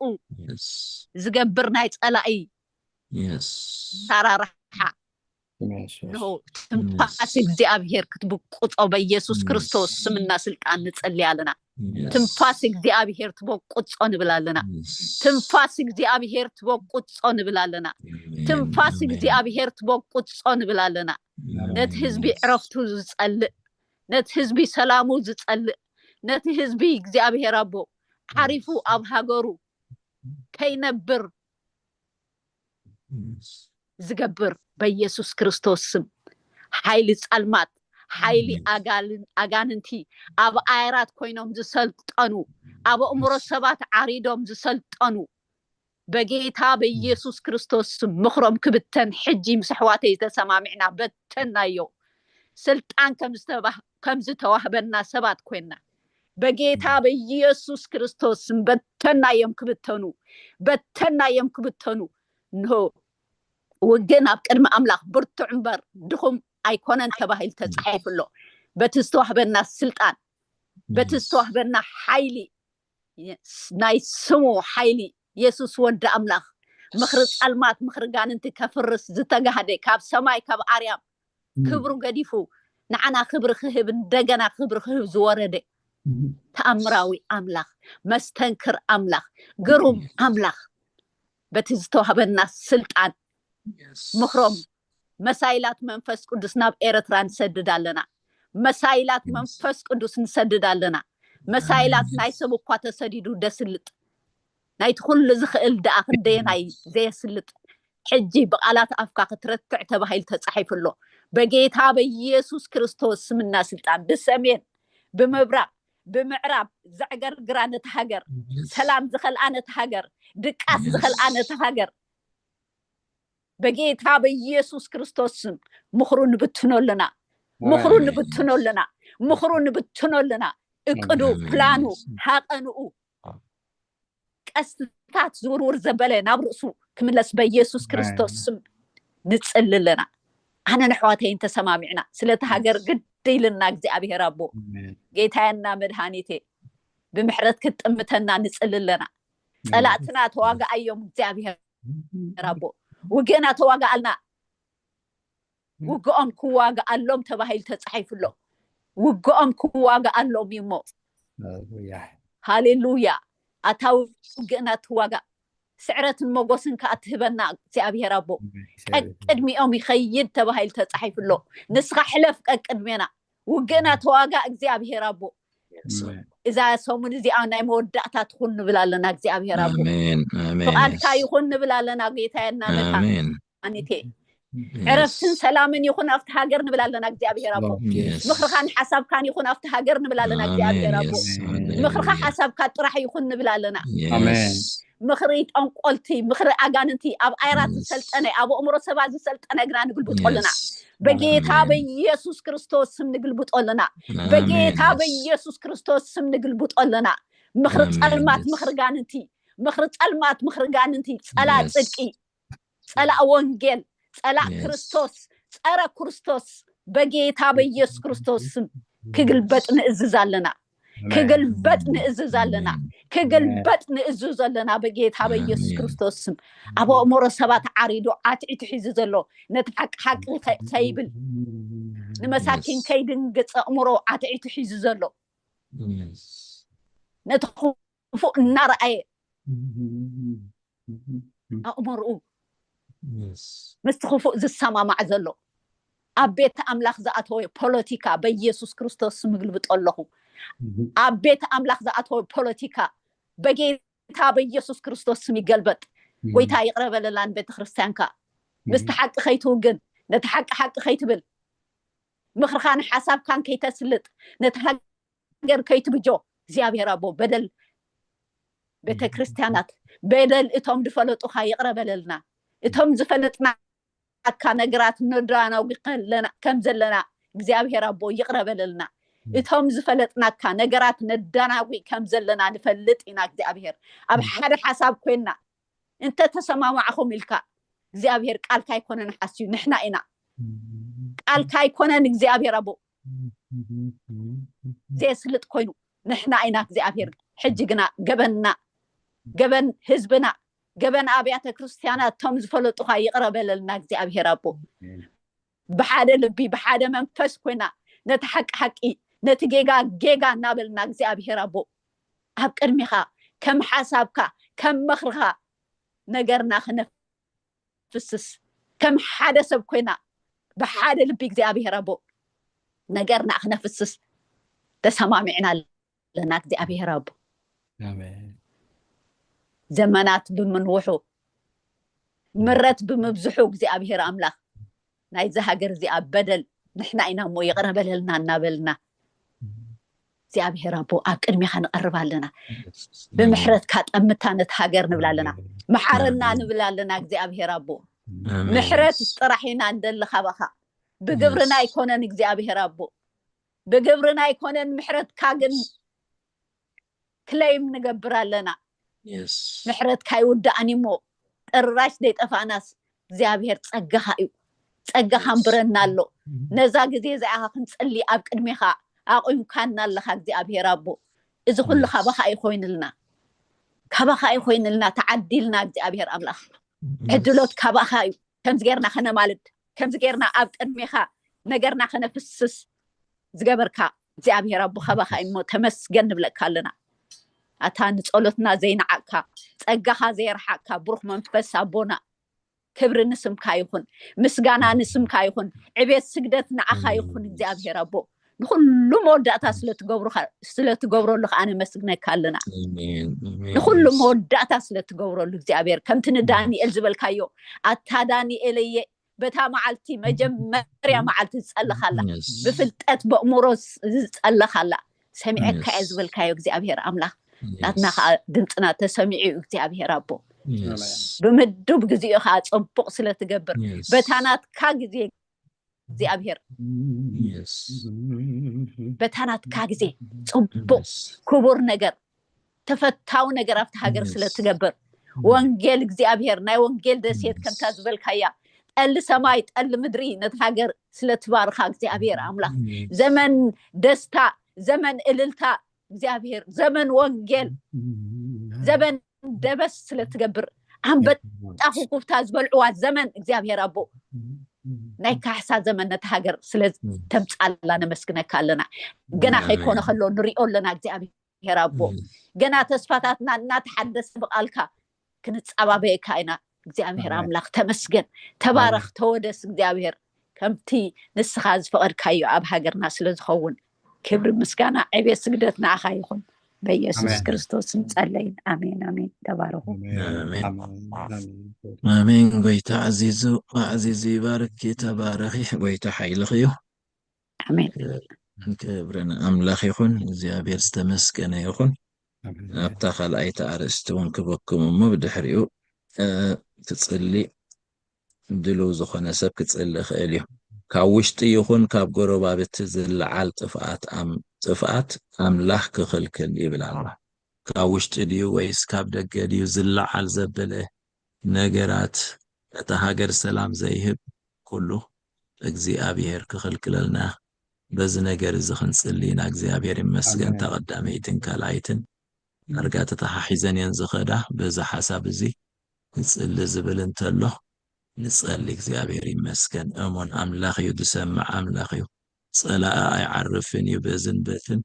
ዝገብር ናይ ጸላኢ ሰራርሓ ነው ትንፋስ እግዚአብሔር ክትብቁጾ በኢየሱስ ክርስቶስ ስምና ስልጣን ንጸልያለና ትንፋስ እግዚአብሔር ትበቁጾ ንብላለና ትንፋስ እግዚአብሔር ትበቁጾ ንብላለና ትንፋስ እግዚአብሔር ትበቁጾ ንብላለና ነቲ ህዝቢ ዕረፍቱ ዝጸልእ ነቲ ህዝቢ ሰላሙ ዝጸልእ ነቲ ህዝቢ እግዚአብሔር ኣቦ ዓሪፉ ኣብ ሃገሩ ከይነብር ዝገብር በኢየሱስ ክርስቶስ ስም ኃይሊ ጻልማት ኃይሊ አጋንንቲ ኣብ ኣይራት ኮይኖም ዝሰልጠኑ ኣብ እምሮ ሰባት ዓሪዶም ዝሰልጠኑ በጌታ በኢየሱስ ክርስቶስ ስም ምኽሮም ክብተን ሕጂ ምስሕዋተይ ተሰማሚዕና በተናዮ ስልጣን ከም ዝተዋህበና ሰባት ኮይና በጌታ በኢየሱስ ክርስቶስ ስም በተናዮም ክብተኑ ነው ወገን ኣብ ቅድመ ኣምላኽ ብርቱዕ እምበር ድኹም ኣይኮነን ተባሂል ተጻሒፍሎ በትስተዋህበና ስልጣን በትስተዋህበና ኃይሊ ናይ ስሙ ኃይሊ ኢየሱስ ወዲ ኣምላኽ ምኽሪ ጻልማት ምኽሪ ጋንንቲ ከፍርስ ዝተጋህደ ካብ ሰማይ ካብ ኣርያም ክብሩ ገዲፉ ንዓና ክብሪ ክህብ እንደገና ክብሪ ክህብ ዝወረደ ተኣምራዊ ኣምላኽ መስተንክር ኣምላኽ ግሩም ኣምላኽ በትስተዋህበና ስልጣን ምኽሮም መሳይላት መንፈስ ቅዱስ ናብ ኤርትራ ንሰድዳለና መሳይላት መንፈስ ቅዱስ ንሰድዳለና መሳይላት ናይ ሰብ እኳ ተሰዲዱ ደስልጥ ናይቲ ኩሉ ዝኽእል ደኣ ክንደየናይ ዘየስልጥ ሕጂ ብቓላት ኣፍካ ክትረትዕ ተባሂል ተጻሒፍሎ በጌታ በኢየሱስ ክርስቶስ ስምና ስልጣን ብሰሜን ብምብራቕ ብምዕራብ ዘዕገርግራ ነቲ ሃገር ሰላም ዝኸልኣ ነቲ ሃገር ድቃስ ዝኸልኣ ነቲ ሃገር በጌታ በኢየሱስ ክርስቶስ ምኽሩን ብትኖለና እቅዱ ፕላኑ ሃቀንኡ ቀስትታት ዝውርውር ዘበለ ናብ ርእሱ ክምለስ በኢየሱስ ክርስቶስ ንጽልለና ኣነ ንሕዋተይን ተሰማሚዕና ስለቲ ሃገር ግድይልና እግዚአብሔር ኣቦ ጌታዬና መድኃኒቴ ብምሕረት ክትጥምተና ንጽልለና ጸላእትና ተዋጋኣዮም እግዚአብሔር ኣቦ ወገና ተዋጋኣልና ውግኦም ክዋጋኣሎም ተባሂል ተጻሒፍሎ ውግኦም ክዋጋኣሎም ይሞ ሃሌሉያ ኣታው ግና ተዋጋ ስዕረትን ሞጎስን ካትህበና እግዚአብሔር ኣቦ ቅድሚኦም ይኸይድ ተባሂል ተጻሒፍሎ ንስኻ ሕለፍ ቅድሜና ውግና ተዋጋ እግዚአብሔር ኣቦ እዛ ሰሙን እዚኣ ናይ መወዳእታ ትኹን ንብላለና እግዚአብሔር ኣቦ ፍቃድካ ይኹን ንብላለና ጌታዬና መድኃኒቴ ዕረፍትን ሰላምን ይኹን ኣብቲ ሃገር ንብላለና እግዚአብሔር ኣቦ ምኽርኻን ሓሳብካን ይኹን ኣብቲ ሃገር ንብላለና እግዚአብሔር ኣቦ ምኽርኻ ሓሳብካ ጥራሕ ይኹን ንብላለና ምኽሪ ጠንቆልቲ ምኽሪ ኣጋንንቲ ኣብ ኣይራት ዝሰልጠነ ኣብ እምሮ ሰባት ዝሰልጠነ ግና ንግልብጦለና በጌታ በኢየሱስ ክርስቶስ ስም ንግልብጦለና በጌታ በኢየሱስ ክርስቶስ ስም ንግልብጦለና ምኽሪ ጻልማት ምኽሪ ጋንንቲ ጸላእ ጽድቂ ጸላእ ወንጌል ጸላእ ክርስቶስ ጸረ ክርስቶስ በጌታ በኢየሱስ ክርስቶስ ስም ክግልበጥ ንእዝዛለና كقلبت نأزز لنا كقلبت نأزز لنا بجيت هذا يسوع كريستوس أبو أمور سبات عريضو عتعت حزز له نتحق حق سيبل نمساكين كيدن قص أمره عتعت حزز له نتخفو النار أي أمره مستخفو زي السما مع زلو أبيت أملاخ زاتوي بوليتيكا بيسوع كريستوس مغلبط الله أبيت أملاخ زاتوي بوليتيكا بجيتا بيسوع كريستوس ميقلبط ويتا يقرب للان بيت خريستيانكا مستحق خيتو جن نتحق حق خيتبل مخرخان حساب كان كيتسلط نتحق كيتبجو زيابير أبو بدل بيت كريستيانات بدل إتهم دفلطوها يقرب لنا إتهم زفلطنا كان نجرات ندرانا وبقلنا كم زلنا እግዚአብሔር አቦ ይቅረበልና እቶም ዝፈለጥና ነገራት ነዳናዊ ከም ዘለና ንፈልጥ ኢና እግዚአብሔር ኣብ ሓደ ሓሳብ ኮይና እንተ ተሰማማዕኹም ኢልካ እግዚአብሔር ቃልካ ይኮነን ሓስዩ ንሕና ኢና ቃልካ ይኮነን እግዚአብሔር አቦ ዘስልጥ ኮይኑ ንሕና ኢና እግዚአብሔር ሕጂ ግና ገበን ህዝብና ገበን አብያተ ክርስቲያናት ቶም ዝፈለጡኻ ይቅረበለልና እግዚአብሔር አቦ بحاد لبي بحاد منفس كنا نتحق حقي نتجيجا نابلنا እግዚአብሔር አቦ ኣብ ቅድሚኻ ከም ሓሳብካ ከም መኽርኻ ነገርና خنفسس ከም ሓደ ሰብ ኮይና بحاد لبي እግዚአብሔር አቦ ነገርና خنفسس ተሰማሚዕና ለና እግዚአብሔር አቦ አሜን ዘመናት ብምንውሑ ምረት ብምብዝሑ እግዚአብሔር አምላክ نايز هاجر زي أبدل نحنا إنا مو يقرب لنا نابلنا زي أبي رابو أكن ميخان قرب لنا بمحرت كات أمتانت هاجر نبلا لنا محرنا نبلا لنا زي أبي رابو محرت طرحينا ندل خبخا بقبرنا يكونن زي أبي رابو بقبرنا يكونن محرت كاجن كليم نقبر لنا محرت كايود أنيمو الراش ديت أفاناس زي أبي تصقها ጸጋኻን ብረናሎ ነዛ ግዜ ዘኣኻ ክንጸሊ ኣብ ቅድሚኻ ኣቆይምካና ኣለኻ እግዚአብሔር አቦ እዚ ኩሉ ካባኻ ይኮይንልና ተዓዲልና እግዚአብሔር አምላኽ ዕድሎት ካባኻ እዩ ከምዚ ጌርና ኸነማልድ ከምዚ ጌርና ኣብ ቅድሚኻ ነገርና ኸነፍስስ ዝገበርካ እግዚአብሔር አቦ ካባኻ እሞ ተመስገን ንብለካ ኣለና ኣታ ንጸሎትና ዘይነዓቅካ ጸጋኻ ዘይርሓቅካ ብሩኽ መንፈስ አቦና كبر نسم كايخون مسجانا نسم كايخون عبيد سجدت نعخا يخون እግዚአብሔር አቦ نخل مودعتا سلت جبرو لخ أنا مسجنا كلنا نخل مودعتا سلت جبرو لخ እግዚአብሔር كم تنداني الزبل كايو أتداني إلي بتا معلتي مجمريا معلتي تسأل خلا بفلتات بأمورس تسأل خلا سمعك كأزبل كايو እግዚአብሔር أملا لاتنا دمتنا تسمعي እግዚአብሔር አቦ بمدوب جزيء خاص أبوق سلة تجبر بتانات كاجزي እግዚአብሔር بتانات كاجزي أبوق كبر نجر تفتاو نجر أفتح هجر سلة تجبر وانجيل እግዚአብሔር ناي وانجيل دسيت كم تزبل كيا قال سمايت قال مدري نتهجر سلة تبارخ እግዚአብሔር أملا زمن دستا زمن إللتا እግዚአብሔር زمن وانجيل زمن دبس سلتجبر عم بتأخذ كفتة زبالعوات زمن እግዚአብሔር አቦ ناي كحسا زمن نتهاجر سلت تمسأل لنا مسكنا كلنا جنا خيكون خلون نريقول لنا እግዚአብሔር አቦ جنا تسفتاتنا نتحدث بقالك كنت أبابي كائنا እግዚአብሔር أملاك تمسكن تبارك تودس እግዚአብሔር كمتي نسخاز فقر كايو أب هاجرنا سلت خون كبر مسكنا عبيد سجدتنا خايخون بيسوع كريستوس نصلين آمين تباركوا آمين ويتا عزيزو يبارك تبارك ويتا حيلخيو آمين كبرنا أملاخ يخون እግዚአብሔር ዝተመስገነ ይኹን ኣብታ ካልኣይቲ ኣርእስቲ እውን ክበክሙ እሞ ብድሕሪኡ ክጽሊ ድልው ዝኾነ ሰብ ክጽሊ ክእል እዩ ካብ ውሽጢ ይኹን ካብ ጎረባብቲ ዝለዓል ጥፍኣት ኣምላኽ ክኽልክል ይብላል ካብ ውሽጢ ድዩ ወይስ ካብ ደገ ድዩ ዝለዓል ዘበለ ነገራት ነታ ሃገር ሰላም ዘይህብ ኩሉ እግዚአብሔር ክኽልክለልና بز نجار زخن سلينا እግዚአብሔር ይመስገን ተቀዳመይትን ካላይትን አርጋተ ተሐሒዘን ينزخدا በዛ ሐሳብ እዚ ንጽል ዝብል እንተሎ ንጸል እግዚአብሔር ይመስገን እሞን አምላኽ ይድሰምዕ አምላኽ ዩ ጸላአ አይዓርፍን ይበዝን በትን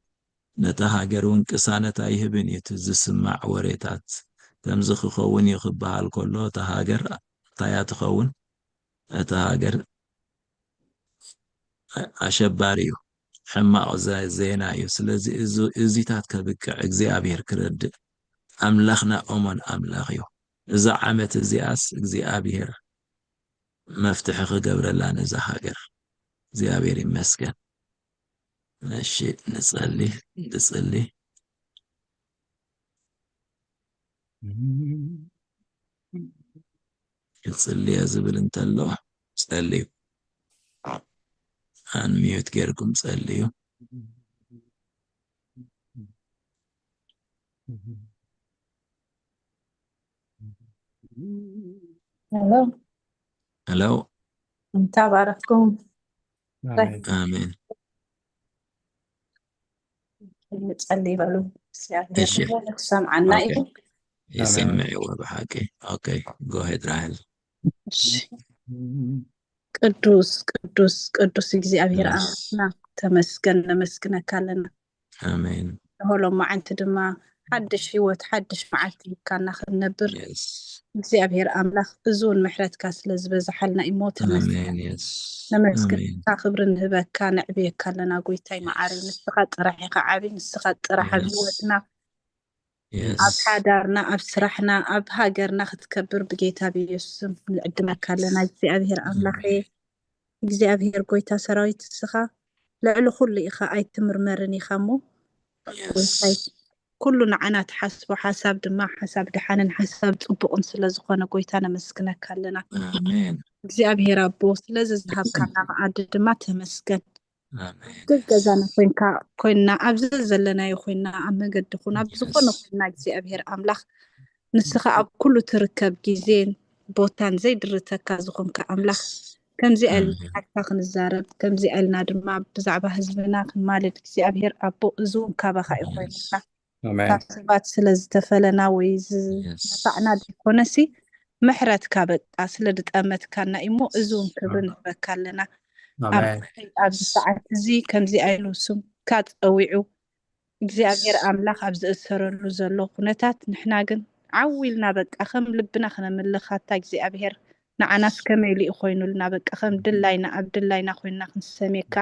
ነታ ሃገር ወንቅሳነት አይህብን ይትዝስማዕ ወሬታት ከምዝ ክኸውን ይኽበሃል ኮሎ ታ ሃገር ታያ ትኸውን እታ ሃገር አሸባሪዩ ሕማቅ ዜና እዩ ስለዚ እዚታት ከብቅዕ እግዚአብሔር ክረድእ አምላኽና እሞን አምላኽ እዩ እዛ ዓመት እዚአስ እግዚአብሔር መፍትሕ ክገብረላ ነዛ ሃገር እግዚአብሔር ይመስገን እሺ ንጸልይ ንጸልይ ዝብል እንተሎ ጸልዩ አንሚዩት ገርኩም ጸልዩ ሄሎ انت باركم አሜን نصلي بلو እሺ سمعنا يسمعي وبحكي اوكي go ahead راهل ቅዱስ ቅዱስ ቅዱስ እግዚአብሔር አምላክና ተመስገን ነመስግነካ ኣለና አሜን ሆሎ ማዓንቲ ድማ ሓድሽ ህይወት ሓድሽ መዓልቲ ካና ክንነብር እግዚአብሔር አምላክ እዙን ምሕረትካ ስለዝበዛሐልና ኢሞ ተመስገን ነመስግን ክብር ንህበካ ንዕብየካ ኣለና ጎይታይ ማዓሪ ንስኻ ጥራሕ ኢኻ ዓቢ ንስኻ ጥራሕ ህይወትና ኣብ ሓዳርና ኣብ ስራሕና ኣብ ሃገርና ክትከብር ብጌታ ብኢየሱስ ንዕድመካ ኣለና እግዚአብሔር አምላኽ እግዚአብሔር ጎይታ ሰራዊት ስኻ ልዕሊ ኩሉ ኢኻ ኣይትምርመርን ኢኻ ሞ ጎይታይ ኩሉ ንዓና ተሓስቦ ሓሳብ ድማ ሓሳብ ድሓንን ሓሳብ ጽቡቕን ስለዝኾነ ጎይታ ነመስግነካ ኣለና አሜን እግዚአብሔር አቦ ስለዚ ዝሃብካና መዓድ ድማ ተመስገን አሜን ገዛና ኮይና ኣብዚ ዘለና ይኮይና ኣብ መገዲ ኹና ብዝኾነ ኮይና እግዚአብሔር አምላኽ ንስኻ ኣብ ኩሉ ትርከብ ጊዜን ቦታን ዘይድርተካ ዝኾንካ አምላኽ ከምዚ ኣልካ ክንዛረብ ከምዚ ኣልና ድማ ብዛዕባ ህዝብና ክንማልድ እግዚአብሔር አቦ እዙን ካባኻ ይኮይና ሰባት ስለዝተፈለና ወይ ዝነፋዕና ዲኮነሲ ምሕረትካ በቃ ስለድጠመትካና ኢሞ እዙን ክብር ንህበካ ኣለና ኣብዚ ሰዓት እዚ ከምዚ ኣይኑ ስም ካፀዊዑ እግዚአብሔር አምላኽ ኣብ ዝእሰረሉ ዘሎ ኩነታት ንሕና ግን ዓዊልና በቃ ከም ልብና ክነምልኻታ እግዚአብሔር ንዓናስ ከመይሊ ኮይኑልና በቃ ከም ድላይና ኣብ ድላይና ኮይና ክንሰሜካ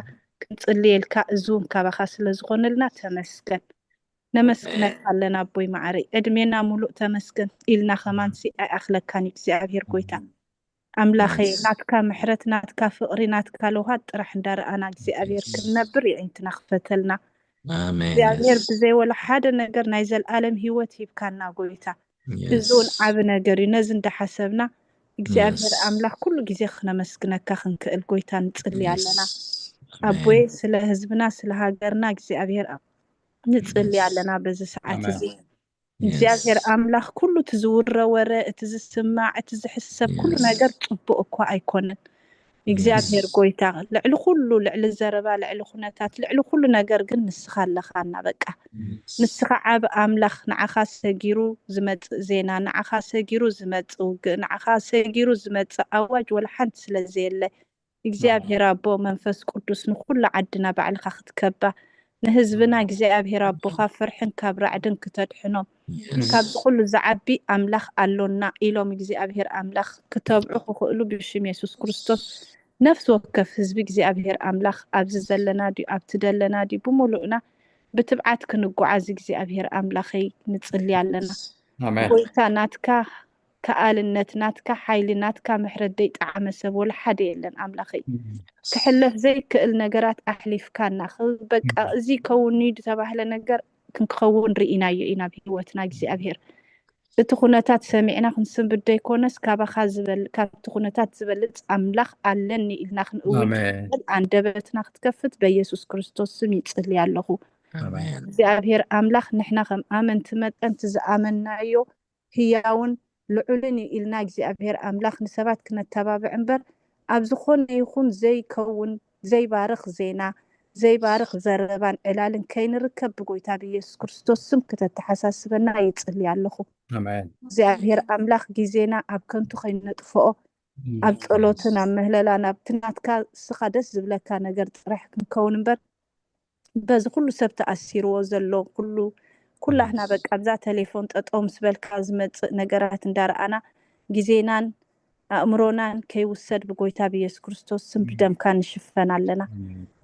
ክንጽልየልካ እዙን ካባኻ ስለዝኾነልና ተመስገን ነመስግነካ ኣለና ኣቦይ ማዕሪ ዕድሜና ሙሉእ ተመስገን ኢልና ኸማንሲ ኣይኣኽለካን እግዚአብሔር ጎይታ አምላኸ ናትካ ምሕረት ናትካ ፍቅሪ ናትካ ለውሃት ጥራሕ እንዳረኣና እግዚአብሔር ክንነብር ይዕንትና ክፈተልና አሜን እግዚአብሔር ብዘይ ወላ ሓደ ነገር ናይ ዘለዓለም ህይወት ሂብካና ጎይታ እዙን ዓብ ነገር ነዝ እንዳሓሰብና እግዚአብሔር አምላኽ ኩሉ ግዜ ክነመስግነካ ክንክእል ጎይታ ንጽልይ ኣለና አቦይ ስለ ህዝብና ስለ ሃገርና እግዚአብሔር ንጽልይ ኣለና በዚ ሰዓት እዚ እግዚአብሔር አምላኽ ኩሉ ትዝውረወረ እትዝስማዕ እትዝሕሰብ ኩሉ ነገር ጽቡቕ እኳ ኣይኮነን እግዚአብሔር ጎይታ ልዕሊ ኩሉ ልዕሊ ዘረባ ልዕሊ ኩነታት ልዕሊ ኩሉ ነገር ግን ንስኻ ኣለኻና በቃ ንስኻ ዓብ አምላኽ ንዓኻ ሰጊሩ ዝመጽእ ዜና ንዓኻ ሰጊሩ ዝመጽእ ውግእ ንዓኻ ሰጊሩ ዝመጽእ ኣዋጅ ወላ ሓንቲ ስለዘየለ እግዚአብሔር አቦ መንፈስ ቅዱስ ንኩሉ ዓድና ባዕልኻ ክትከባ ንህዝብና እግዚአብሔር አቦኻ ፍርሕን ካብ ራዕድን ክተድሕኖም ካብ ኩሉ ዝዓቢ አምላኽ ኣሎና ኢሎም እግዚአብሔር አምላኽ ክተብዑ ክኽእሉ ብሽም ኢየሱስ ክርስቶስ ነፍስ ወከፍ ህዝቢ እግዚአብሔር አምላኽ ኣብዚ ዘለና ዲ ኣብቲ ደለና ዲ ብሙሉእና ብትብዓት ክንጓዓዝ እግዚአብሔር አምላኸይ ንጽልይ ኣለና ጎይታ ናትካ ከኣልነት ናትካ ሓይሊ ናትካ ምሕረት ደይጣዕመ ሰብ ወላ ሓደ የለን አምላኸይ ክሕለፍ ዘይክእል ነገራት ኣሕሊፍካና በቃ እዚ ከውኒ ተባህለ ነገር ክንክኸውን ርኢናዮ ኢና ብህይወትና እግዚአብሔር እቲ ኩነታት ሰሚዕና ክንስንብድ ደይኮነስ ካባኻ ዝበልጥ ካብቲ ኩነታት ዝበልጥ አምላኽ ኣለኒ ኢልና ክንእውን አንደበትና ክትከፍት በኢየሱስ ክርስቶስ ስም ይጽልይ ኣለኹ እግዚአብሔር አምላኽ ንሕና ከም ኣመንቲ መጠንቲ ዝኣመናዮ ህያውን ልዑልን ኢልና እግዚአብሔር አምላኽ ንሰባት ክነተባብዕ እምበር ኣብ ዝኾነ ይኹን ዘይከውን ዘይባርኽ ዜና ዘይባርኽ ዘረባን ዕላልን ከይንርከብ ብጎይታ ብኢየሱስ ክርስቶስ ስም ከተተሓሳስበና ይጽልይ ኣለኹ። ኣሜን እግዚኣብሔር ኣምላኽ ግዜና ኣብ ከንቱ ከይነጥፍኦ ኣብ ጸሎትን ኣብ ምህለላን ኣብ ትናትካ ስኻ ደስ ዝብለካ ነገር ጥራሕ ክንከውን እምበር በዚ ኩሉ ሰብ ተኣሲርዎ ዘሎ ኩላህና በቃ ኣብዛ ቴሌፎን ጠጠው ምስ በልካ ዝመፅእ ነገራት እንዳረኣና ግዜናን ኣእምሮናን ከይውሰድ ብጎይታ ብኢየሱስ ክርስቶስ ስም ብደምካ ንሽፈን ኣለና።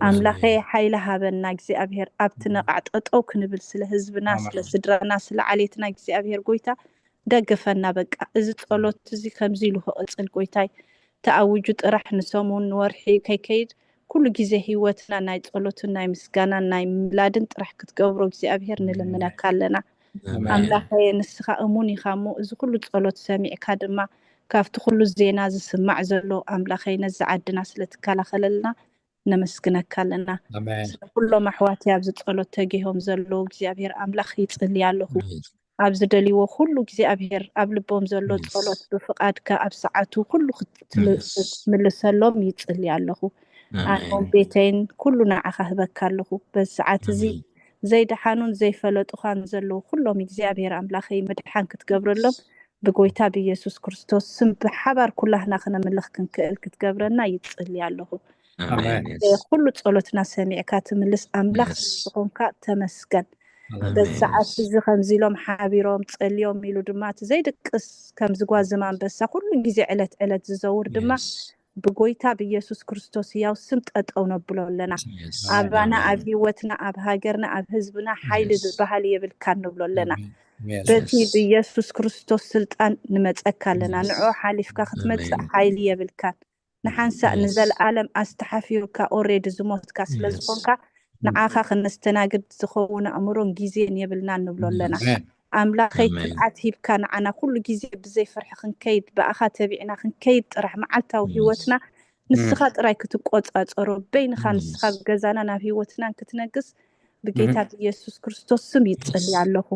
ኣምላኸ ሓይሊ ሃበና እግዚኣብሔር ኣብቲ ነቓዕ ጠጠው ክንብል ስለ ህዝብና ስለ ስድራና ስለ ዓሌትና እግዚኣብሔር ጎይታ ደግፈና። በቃ እዚ ጸሎት እዚ ከምዚ ኢሉ ክቕፅል ጎይታይ ተኣውጁ ጥራሕ ንሰሙን ወርሒ ከይከይድ ኩሉ ግዜ ህይወትና ናይ ጸሎትን ናይ ምስጋናን ናይ ምላድን ጥራሕ ክትገብሮ እግዚኣብሔር ንልምነካ ኣለና። ኣምላኸ ንስኻ እሙን ኢኻ እሞ እዚ ኩሉ ጸሎት ሰሚዕካ ድማ ካብቲ ኩሉ ዜና ዝስማዕ ዘሎ ኣምላኸ ነዚ ዓድና ስለትከላኸለልና ነመስግነካ ኣለና። ስለኩሎም ኣሕዋትይ ኣብዚ ጸሎት ተጊሆም ዘለዉ እግዚኣብሔር ኣምላኽ ይጽልይ ኣለኹ። ኣብ ዝደልይዎ ኩሉ እግዚኣብሔር ኣብ ልቦም ዘሎ ጸሎት ብፍቓድካ ኣብ ሰዓቱ ኩሉ ክትምልሰሎም ይጽልይ ኣለኹ። ኣነውን ቤተይን ኩሉ ንዓኻ ህበካ ኣለኹ። በዚ ሰዓት እዚ ዘይደሓኑን ዘይፈለጡኻን ዘለዉ ኩሎም እግዚኣብሔር ኣምላኸይ ምድሓን ክትገብረሎም ብጎይታ ብኢየሱስ ክርስቶስ ስም ብሓባር ኩላህና ክነምልኽ ክንክእል ክትገብረና ይጽልይ ኣለኹ። ኩሉ ጸሎትና ሰሚዕካ ትምልስ ኣምላኽ ዝኾንካ ተመስገን። በዚ ሰዓት እዚ ከምዚ ኢሎም ሓቢሮም ጸልዮም ኢሉ ድማ እቲ ዘይድቅስ ከም ዝጓዝማ አንበሳ ኩሉ ግዜ ዕለት ዕለት ዝዘውር ድማ ብጎይታ ብኢየሱስ ክርስቶስ ያው ስም ጠጠው ነብሎ ኣለና። ኣባና ኣብ ህይወትና ኣብ ሃገርና ኣብ ህዝብና ሓይሊ ዝበሃል የብልካ ንብሎ ኣለና። በቲ ብኢየሱስ ክርስቶስ ስልጣን ንመፀካ ኣለና። ንዑ ሓሊፍካ ክትመጽእ ሓይሊ የብልካን ንሓንሳእ ንዘለዓለም ኣስተሓፊሩካ ኦሬዲ ዝሞትካ ስለዝኾንካ ንዓኻ ክነስተናግድ ዝኸውን ኣእምሮን ግዜን የብልና ንብሎ ኣለና። ኣምላኸይ ትብዓት ሂብካ ንዓና ኩሉ ግዜ ብዘይ ፍርሒ ክንከይድ ብኣኻ ተቢዕና ክንከይድ ጥራሕ መዓልታዊ ህይወትና ንስኻ ጥራይ ክትቆፃፀሮ በይንኻ ንስኻ ገዛና ናብ ህይወትና ክትነግስ ብጌታ ብኢየሱስ ክርስቶስ ስም ይጽልይ ኣለኹ።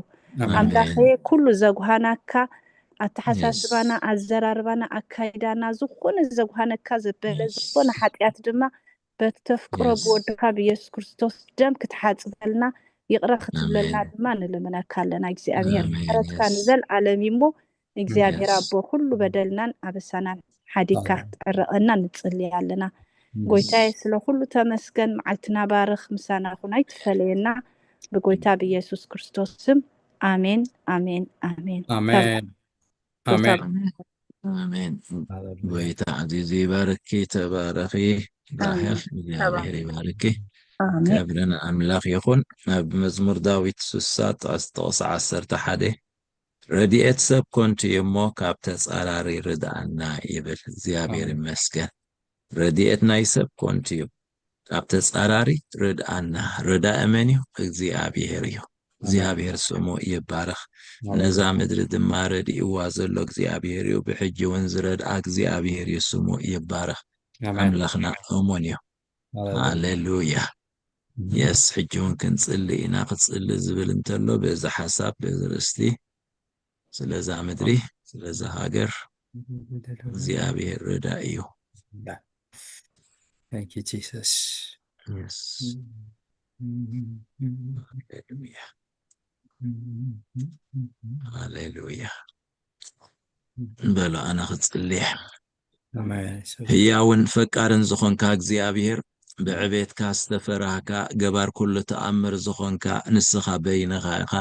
ኣምላኸይ ኩሉ ዘጓሃናካ ኣተሓሳስባና ኣዘራርባና ኣካይዳና ዝኾነ ዘጓሃነካ ዘበለ ዝኾነ ሓጢኣት ድማ በተፍቅሮ ብወድካ ብኢየሱስ ክርስቶስ ደም ክትሓጽበልና ይቕረ ክትብለልና ድማ ንልምነካ ኣለና። እግዚኣብሔር ሕረትካ ንዘለዓለም እሞ እግዚኣብሔር ኣቦ ኩሉ በደልናን ኣበሳናን ሓዲግካ ክትዕረቐና ንጽልይ ኣለና። ጎይታዬ ስለ ኩሉ ተመስገን። መዓልትና ባርኽ ምሳና ኹን ኣይትፈለየና ብጎይታ ብኢየሱስ ክርስቶስ ስም ኣሜን ኣሜን ኣሜን ኣሜን። ጎይታ ዓዚዙ ይባርኪ። ተባረኺ ራሄል እግዚአብሔር ይባርኪ። ክብርን ኣምላኽ ይኹን። ኣብ መዝሙር ዳዊት 60:11 ረድኤት ሰብ ኮንቲ እሞ ካብ ተጻራሪ ርድኣና ይብል። እግዚአብሔር ይመስገን። ረድኤት ናይ ሰብ ኮንቲ እዩ ካብ ተጻራሪ ርድኣና። ርዳእ መን እዩ? እግዚአብሔር እዩ። እግዚአብሔር ስሙ ይባረኽ። ነዛ ምድሪ ድማ ረዲእዋ ዘሎ እግዚአብሔር እዩ። ብሕጂ እውን ዝረድኣ እግዚአብሔር እዩ። ስሙ ይባረኽ። ኣምላኽና እሙን እዩ። ሃሌሉያ የስ ሕጂ እውን ክንጽልይ ኢና። ክትጽልይ ዝብል እንተሎ በዛ ሓሳብ በዚ ርእስቲ ስለዛ ምድሪ ስለዛ ሃገር እግዚአብሔር ረዳእ እዩ። Thank you, Jesus. Yes. Hallelujah. በሎ ኣነ ክጽልይ። ህያውን ፈቃርን ዝኾንካ እግዚአብሔር ብዕቤትካ ዝተፈራህካ ገባር ኩሉ ተኣምር ዝኾንካ ንስኻ በይንኻ ኢኻ።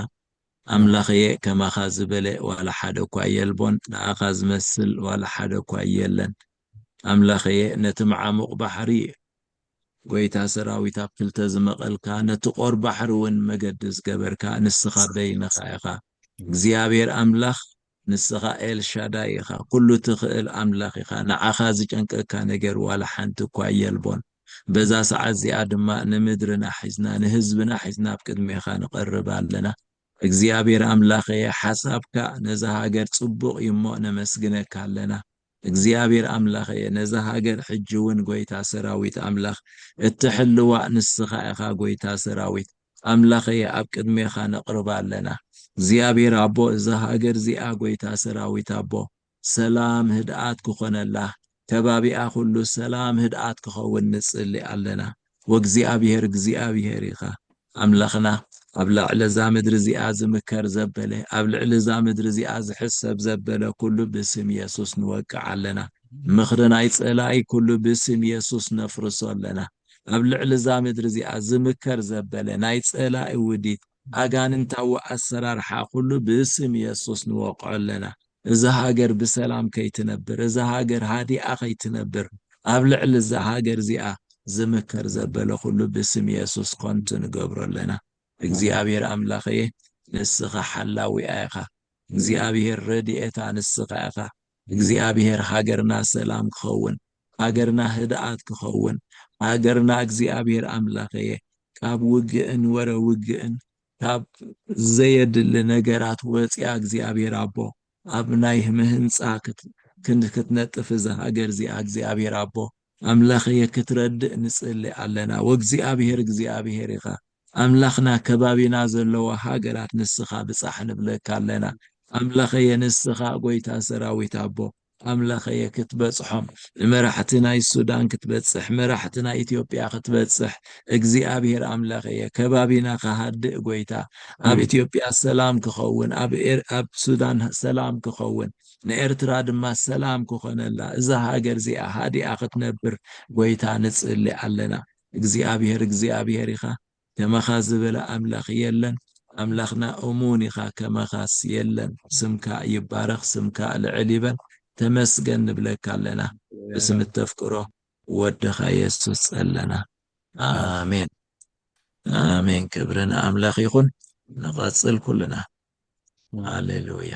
ኣምላኸየ ከማኻ ዝበለ ዋላ ሓደ እኳ የልቦን ንኣኻ ዝመስል ዋላ ሓደ እኳ የለን። ኣምላኸየ ነቲ መዓሙቕ ባሕሪ ጎይታ ሰራዊት ኣብ ክልተ ዝመቐልካ ነቲ ቖር ባሕሪ እውን መገዲ ዝገበርካ ንስኻ በይንኻ ኢኻ። እግዚአብሔር ኣምላኽ ንስኻ ኤልሻዳይ ኢኻ። ኩሉ ትኽእል ኣምላኽ ኢኻ። ንዓኻ ዝጨንቀካ ነገር ዋላ ሓንቲ እኳ የልቦን። በዛ ሰዓት እዚኣ ድማ ንምድርና ሒዝና ንህዝብና ሒዝና ኣብ ቅድሚኻ ንቐርብ ኣለና። እግዚአብሔር ኣምላኸየ ሓሳብካ ነዛ ሃገር ጽቡቕ እዩ እሞ ነመስግነካ ኣለና። እግዚአብሔር ኣምላኸየ ነዛ ሃገር ሕጂ እውን ጎይታ ሰራዊት ኣምላኽ እትሕልዋ ንስኻ ኢኻ። ጎይታ ሰራዊት ኣምላኸየ ኣብ ቅድሚኻ ነቕርብ ኣለና። እግዚአብሔር ኣቦ እዛ ሃገር እዚኣ ጎይታ ሰራዊት ኣቦ ሰላም ህድኣት ክኾነላ ከባቢኣ ኩሉ ሰላም ህድኣት ክኸውን ንጽልይ ኣለና። ወእግዚአብሔር እግዚአብሔር ኢኻ ኣምላኽና ኣብ ልዕሊ እዛ ምድሪ እዚኣ ዝምከር ዘበለ ኣብ ልዕሊ እዛ ምድሪ እዚኣ ዝሕሰብ ዘበለ ኩሉ ብስም ኢየሱስ ንወቅዕ ኣለና ምኽሪ ናይ ጸላኢ ኩሉ ብስም ኢየሱስ ነፍርሶ ኣለና ኣብ ልዕሊ እዛ ምድሪ እዚኣ ዝምከር ዘበለ ናይ ጸላኢ ውዲት ኣጋንንታዊ ኣሰራርሓ ኩሉ ብስም ኢየሱስ ንወቅዖ ኣለና እዛ ሃገር ብሰላም ከይትነብር እዛ ሃገር ሃዲኣ ከይትነብር ኣብ ልዕሊ እዛ ሃገር እዚኣ ዝምከር ዘበለ ኩሉ ብስም ኢየሱስ ኮንቱ ንገብሮ ኣለና እግዚአብሔር ኣምላኸየ ንስኻ ሓላዊ ኢኻ እግዚአብሔር ረድኤታ ንስኻ ኢኻ እግዚአብሔር ሃገርና ሰላም ክኸውን ሃገርና ህድኣት ክኸውን ሃገርና እግዚአብሔር ኣምላኸየ ካብ ውግእን ወረ ውግእን ካብ ዘየድሊ ነገራት ወፂያ እግዚአብሔር ኣቦ ኣብ ናይ ምህንፃ ክትነጥፍ እዛ ሃገር እዚኣ እግዚአብሔር ኣቦ ኣምላኸየ ክትረድእ ንጽልይ ኣለና ወእግዚአብሔር እግዚአብሔር ኢኻ ኣምላኽና ከባቢና ዘለዎ ሃገራት ንስኻ ብጻሕ ንብለካ ኣለና ኣምላኸየ ንስኻ ጎይታ ሰራዊት ኣቦ ኣምላኸየ ክትበጽሖም ንመራሕቲ ናይ ሱዳን ክትበጽሕ መራሕቲ ናይ ኢትዮጵያ ክትበጽሕ እግዚአብሔር ኣምላኸየ ከባቢና ከሃድእ ጎይታ ኣብ ኢትዮጵያ ሰላም ክኸውን ኣብ ሱዳን ሰላም ክኸውን ንኤርትራ ድማ ሰላም ክኾነላ እዛ ሃገር እዚኣ ሃዲኣ ክትነብር ጎይታ ንጽልይ ኣለና እግዚአብሔር እግዚአብሔር ኢኻ ከመኻ ዝበለ ኣምላኽ የለን ኣምላኽና እሙን ኢኻ ከመኻስ የለን ስምካ ይባረኽ ስምካ ልዕል ይበል ተመስገን ንብለካ ኣለና ብስም ተፍቅሮ ወድኻ ኢየሱስ ጸለና ኣሜን ኣሜን ክብርን ኣምላኽ ይኹን ንቐጽል ኩልና ሃሌሉያ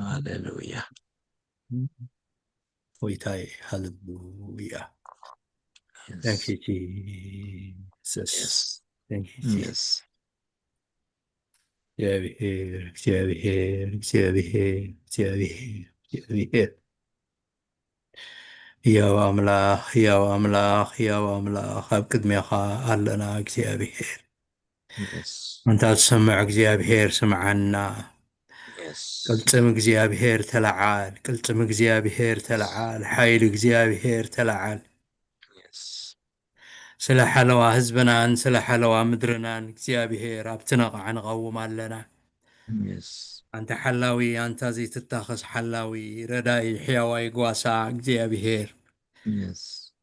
ሃሌሉያ ወይታይ ሃሌሉያ Thank you, Jesus. Yes. Thank you, Jesus. Yes. እግዚአብሔር ሕያው ኣምላኽ ኣብ ቅድሜኻ ኣለና እግዚአብሔር እንታ ትሰምዕ እግዚአብሔር ስምዓና ቅልጥም እግዚአብሔር ተለዓል ሓይል እግዚአብሔር ተለዓል ስለ ሓለዋ ህዝብናን ስለ ሓለዋ ምድርናን እግዚአብሔር ኣብትነቕዓ ንቐውም ኣለና ኣንተ ሓላዊ ኣንተ ዘይትታኸስ ሓላዊ ረዳኢ ሕያዋይ ጓሳ እግዚአብሔር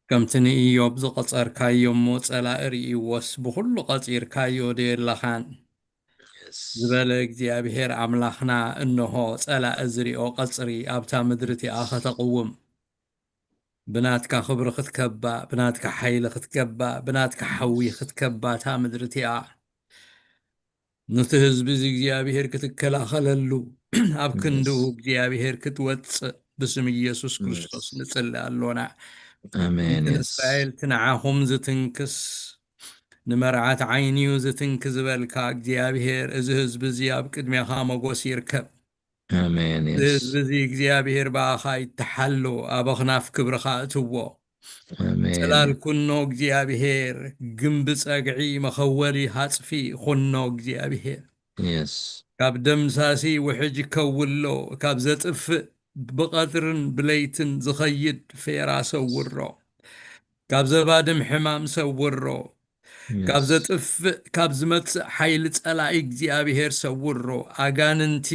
ከምቲ ንኢዮብ ዝቐጸርካዮ እሞ ጸላኢ ርእይዎስ ብኹሉ ቐጺርካዮ ደየለኻን ዝበለ እግዚአብሔር ኣምላኽና እንሆ ጸላኢ ዝሪኦ ቐጽሪ ኣብታ ምድሪ እቲኣ ኸተቕውም ብናትካ ክብሪ ክትከባእ ብናትካ ሓይሊ ክትገባእ ብናትካ ሓዊ ክትከባእ እታ ምድሪ እቲኣ ነቲ ህዝቢ እዚ እግዚአብሔር ክትከላኸለሉ ኣብ ክንዱ እግዚአብሔር ክትወፅእ ብስም ኢየሱስ ክርስቶስ ንጽልይ ኣሎና ኣሜን እስራኤል ትንዓኹም ዝትንክስ ንመርዓት ዓይንዩ ዝትንክስ ዝበልካ እግዚአብሔር እዚ ህዝቢ እዚ ኣብ ቅድሜኻ መጎስ ይርከብ ኣሜን ህዝቢ እዚ እግዚአብሔር ባኻ ይተሓሎ ኣብ ኣኽናፍ ክብርኻ እትዎ ጽላል ኩኖ እግዚአብሔር ግንቢ ጸግዒ መኸወሊ ሃጽፊ ኩኖ እግዚአብሔር ካብ ደምሳሲ ውሕጅ ከውሎ ካብ ዘጥፍእ ብቐትርን ብለይትን ዝኸይድ ፌራ ሰውሮ ካብ ዘባድም ሕማም ሰውሮ ካብ ዘጥፍእ ካብ ዝመጽእ ሓይሊ ጸላኢ እግዚአብሔር ሰውሮ ኣጋንንቲ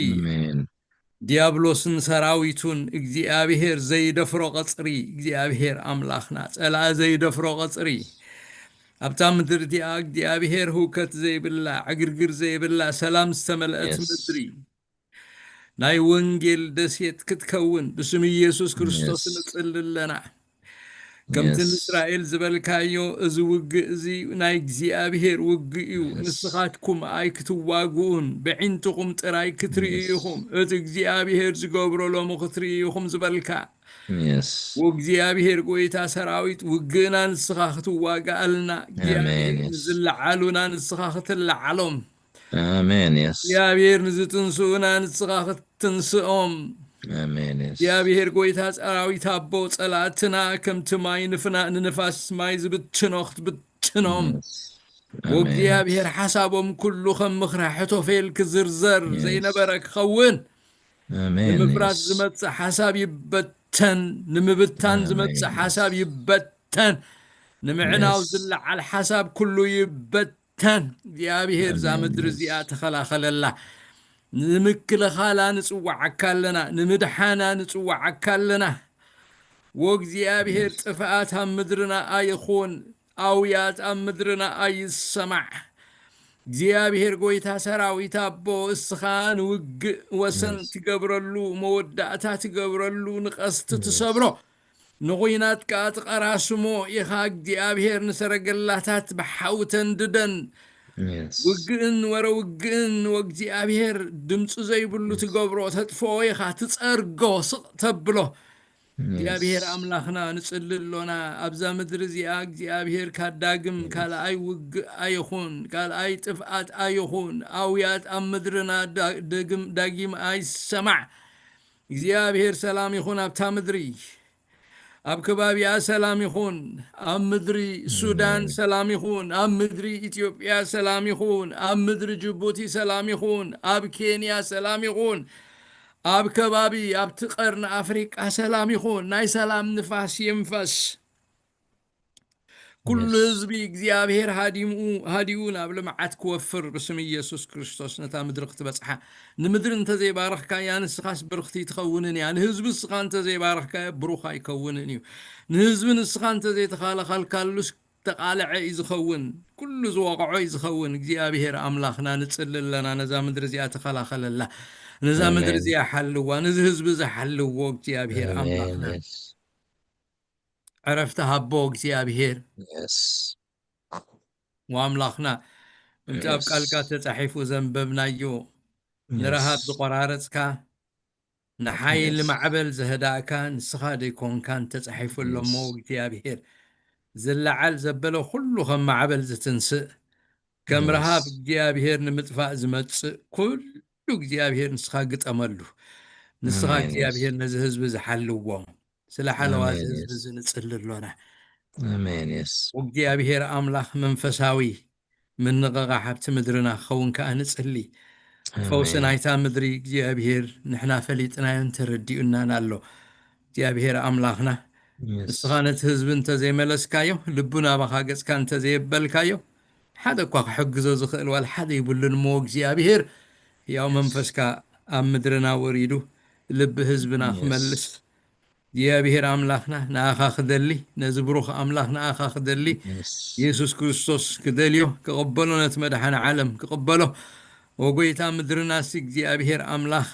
ዲያብሎስን ሰራዊቱን እግዚአብሔር ዘይደፍሮ ቐጽሪ እግዚአብሔር ኣምላኽና ጸላኢ ዘይደፍሮ ቐጽሪ ኣብታ ምድሪ እቲኣ እግዚአብሔር ህውከት ዘይብላ ዕግርግር ዘይብላ ሰላም ዝተመልአት ምድሪ ናይ ወንጌል ደሴት ክትከውን ብስም ኢየሱስ ክርስቶስ ንጽልይ ኣለና ከምቲ እስራኤል ዝበልካዮ እዚ ውግእ እዚ ናይ እግዚአብሔር ውግእ እዩ ንስኻትኩም ኣይ ክትዋግኡን ብዒንትኹም ጥራይ ክትርእዩኹም እቲ እግዚአብሔር ዝገብሮ ሎሙ ክትርእዩኹም ዝበልካ ወእግዚአብሔር ጎይታ ሰራዊት ውግእና ንስኻ ክትዋጋኣልና እግዚአብሔር ንዝለዓሉና ንስኻ ክትለዓሎም እግዚአብሔር ንዝትንስኡና ንስኻ ክትንስኦም እግዚአብሔር ጎይታ ሰራዊት ኣቦ ጸላእትና ከምቲ ማይ ንንፋስ ማይ ዝብትኖ ክትብትኖም ወእግዚአብሔር ሓሳቦም ኩሉ ከም ምኽራ ሕቶፌል ክዝርዘር ዘይነበረ ክኸውን ንምፍራስ ዝመጽእ ሓሳብ ይበተን ንምብታን ዝመጽእ ሓሳብ ይበተን نمعناو زلع على الحساب كله يبتن እግዚአብሔር ዛምድር እዚኣ ተኸላኸለላ ንምክልኻላ ንጽዋዓካ ኣለና ንምድሓና ንጽዋዓካ ኣለና ወእግዚአብሔር ጥፍኣት ኣብ ምድርና ኣይኹን ኣውያት ኣብ ምድርና ኣይሰማዕ እግዚአብሔር ጎይታ ሰራዊት ኣቦ እስኻን ውግእ ወሰን ትገብረሉ መወዳእታ ትገብረሉ ንቐስቲ ትሰብሮ ንኹይናት ካ ትቐራስሞ ኢኻ እግዚአብሔር ንሰረገላታት ብሓውተን ድደን ውግእን ወረ ውግእን ወእግዚአብሔር ድምፁ ዘይብሉ ትገብሮ ተጥፎ ኢኻ ትጸርጎ ስቕ ተብሎ እግዚአብሔር ኣምላኽና ንጽልሎና ኣብዛ ምድሪ እዚኣ እግዚአብሔር ካዳግም ካልኣይ ውግእ ኣይኹን ካልኣይ ጥፍኣት ኣይኹን ኣውያት ኣብ ምድርና ዳጊም ኣይሰማዕ እግዚአብሔር ሰላም ይኹን ኣብታ ምድሪ ኣብ ከባቢያ ሰላም ይኹን ኣብ ምድሪ ሱዳን ሰላም ይኹን ኣብ ምድሪ ኢትዮጵያ ሰላም ይኹን ኣብ ምድሪ ጅቡቲ ሰላም ይኹን ኣብ ኬንያ ሰላም ይኹን ኣብ ከባቢ ኣብ ትቐርኒ ኣፍሪቃ ሰላም ይኹን ናይ ሰላም ንፋስ ይንፈስ ኩሉ ህዝቢ እግዚአብሔር ሃዲኡ ናብ ልምዓት ክወፍር ብስም ኢየሱስ ክርስቶስ ነታ ምድሪ ክትበጽሓ ንምድሪ እንተዘይባረኽካ ያ ንስኻስ ብርኽቲ ትኸውንን ያ ንህዝቢ ንስኻ እንተዘይባረኽካ ብሩኽ ኣይከውንን እዩ ንህዝቢ ንስኻ እንተዘይተኻለኸልካሉስ ተቓልዐ እዩ ዝኸውን ኩሉ ዝወቕዖ እዩ ዝኸውን እግዚአብሔር ኣምላኽና ንጽልለና ነዛ ምድሪ እዚኣ ተኸላኸለላ ነዛ ምድሪ እዚኣ ሓልዋ ነዚ ህዝቢ ዝሓልዎ እግዚአብሔር ኣምላኽና عرفت هبو እግዚአብሔር واملاخنا انت ابقالك تتحيفو زنببنايو نرهاب زقرارتك نحايل معبل زهداكا نسخاد يكون كان تتحيفو اللمو እግዚአብሔር زلعال زبلو كله خم معبل زتنسق كم رهاب እግዚአብሔር نمطفاء زمتص كل እግዚአብሔር نسخا قطملو نسخا እግዚአብሔር نزي حزب زحلوو سلا حلوات زن تصللونا امين يس وእግዚአብሔር አምላኽ መንፈሳዊ من نغغا حبت مدرنا خون كأن تصلي فوسنا يتا مدري እግዚአብሔር نحنا فليطنا ينتردينا نالو እግዚአብሔር አምላኽና እስኻነት ህዝብ እንተ ዘይመለስካዮ ልቡና በኻገጽ ካንተ ዘይበልካዮ ሓደ እኳ ክሕግዞ ዝኽእል ዋል ሓደ ይብሉን ሞ እግዚአብሔር ያው መንፈስካ ኣብ ምድርና ወሪዱ ልብ ህዝብና ክመልስ እግዚአብሔር አምላኽና ናኻ ክደሊ ነዚ ብሩኽ አምላኽ ናኻ ክደሊ ኢየሱስ ክርስቶስ ክደልዮ ክቕበሎ ነት መድኃኔ ዓለም ክቕበሎ ወጎይታ ምድርና እግዚአብሔር አምላኽ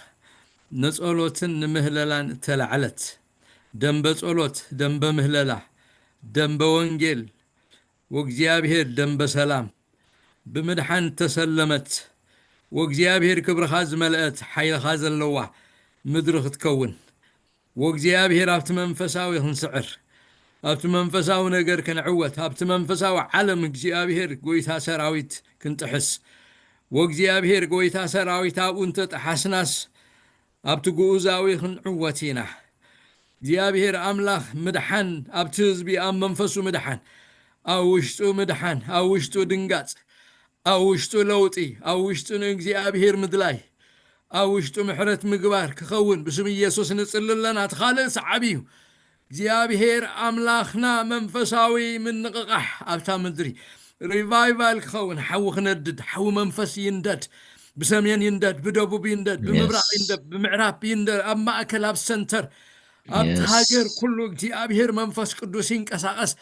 ነጸሎትን ንምህለላን ተላዕለት ደንበ ጸሎት ደንበ ምህለላ ደንበ ወንጌል ወእግዚአብሔር ደንበ ሰላም ብምድሓን ተሰለመት ወእግዚአብሔር ክብርኻ ዝመልአት ሓይልኻ ዘለዋ ምድሪ ክትከውን ወእግዚአብሔር ኣብቲ መንፈሳዊ ክንስዕር ኣብቲ መንፈሳዊ ነገር ክንዕወት ኣብቲ መንፈሳዊ ዓለም እግዚአብሔር ጎይታ ሰራዊት ክንጥሕስ ወእግዚአብሔር ጎይታ ሰራዊት ኣብኡ እንተጥሓስናስ ኣብቲ ጉኡዛዊ ክንዕወት ኢና እግዚአብሔር አምላኽ ምድሓን ኣብቲ ህዝቢ ኣብ መንፈሱ ምድሓን ኣብ ውሽጡ ምድሓን ኣብ ውሽጡ ድንጋጽ ኣብ ውሽጡ ለውጢ ኣብ ውሽጡ ንእግዚአብሔር ምድላይ ኣብ ውሽጡ ምሕረት ምግባር ክኸውን ብስም ኢየሱስ ንጽልለና ተኻልእ ሰዓብዩ እግዚአብሔር አምላኽና መንፈሳዊ ምንቕቓሕ ኣብታ ምድሪ ሪቫይቫል ክኸውን ሓዊ ክነድድ ሓዊ መንፈስ ይንደድ بسمين يندد بدوب يندد بمبرق يندد بمعراب يندد أما أكل أب سنتر أبتهاجر كله እግዚአብሔር መንፈስ ቅዱስን ቀሳቀስ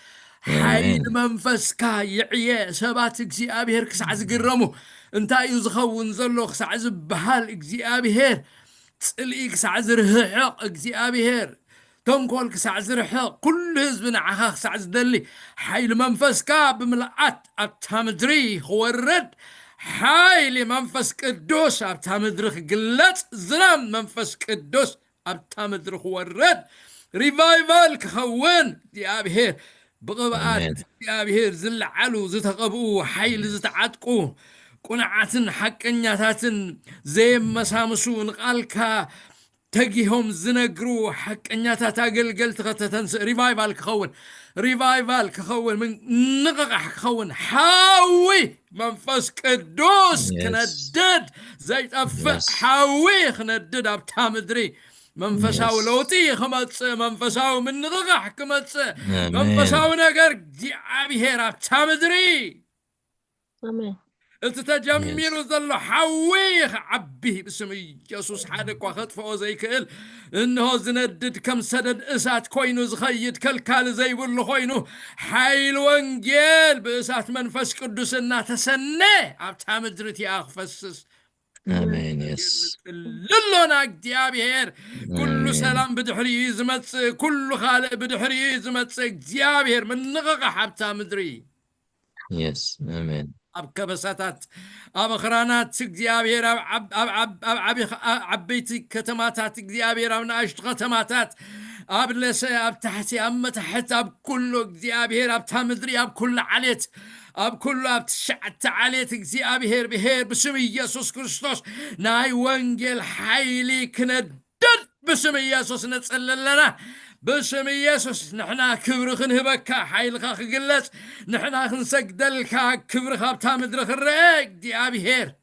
حيل منفس كا يعيه سبات እግዚአብሔር ክሳዕ ዝግረሙ እንታይ እዩ ዝኸውን ዘሎ ክሳዕ ዝበሃል እግዚአብሔር ጽልኢ ክሳዕ ዝርሕቕ እግዚአብሔር ተንኮል ክሳዕ ዝርሕቕ ኩሉ ህዝብ ንዓኻ ክሳዕ ዝደሊ حيل መንፈስ كا ብምልኣት ኣብታ ምድሪ ክወርድ حيل መንፈስ ቅዱስ ኣብታ ምድሪ ክግለጽ ዝናም መንፈስ ቅዱስ ኣብታ ምድሪ ክወርድ ሪቫይቫል ክኸውን እግዚአብሔር بقبعات እግዚአብሔር ዝለዓሉ ዝተቀብኡ حيل ዝተዓጥቁ ቁንዓትን حقኛታትን ዘይመሳምሱ ንቃልካ ተጊሆም ዝነግሩ حقኛታት አገልገልቲ ከተተንስ ሪቫይቫል ክኸውን ምን ንቕቓሕ ክኸውን ሓዊ መንፈስ ቅዱስ ክነድድ ዘይጠፍእ ሓዊ ክነድድ ኣብታ ምድሪ መንፈሳዊ ለውጢ ከመጽ መንፈሳዊ ምንغغح ከመጽ መንፈሳዊ ነገር እግዚአብሔር ኣብታ ምድሪ አሜን እትተጀሚሩ ዘሎ ሓዊኽ ዓቢ ብስም ኢየሱስ ሓደ እኳ ኸጥፍኦ ዘይክእል እንሆ ዝነድድ ከም ሰደድ እሳት ኮይኑ ዝኸይድ ከልካል ዘይብሉ ኮይኑ ሓይል ወንጌል ብእሳት መንፈስ ቅዱስ እናተሰነ ኣብታ ምድሪ እቲኣ ክፈስስ አሜን የስ ልሎና እግዚአብሔር ኩሉ ሰላም ብድሕሪኡ ዝመጽእ ኩሉ ካልእ ብድሕሪኡ ዝመጽእ እግዚአብሔር ምንغغح ኣብታ ምድሪ የስ አሜን ኣብ ከበሳታት ኣብ ኽራናት እግዚአብሔር ዓበይቲ ከተማታት እግዚአብሔር ኣብ ንኣሽቱ ከተማታት ኣብ ለሰ ኣብ ታሕቲ ኣብ መታሕቲ ኣብ ኩሉ እግዚአብሔር ኣብታ ምድሪ ኣብ ኩሉ ዓሌት ኣብ ኩሉ ኣብ ትሽዓተ ዓሌት እግዚአብሔር ብሄር ብስም ኢየሱስ ክርስቶስ ናይ ወንጌል ሓይሊ ክነድድ ብስም ኢየሱስ ነጸለለና بسم يسوع نحنا كبر خنهبك حيل خا خجلس نحنا خنسجدلك كبر خا بتامدر خريك دي أبي هير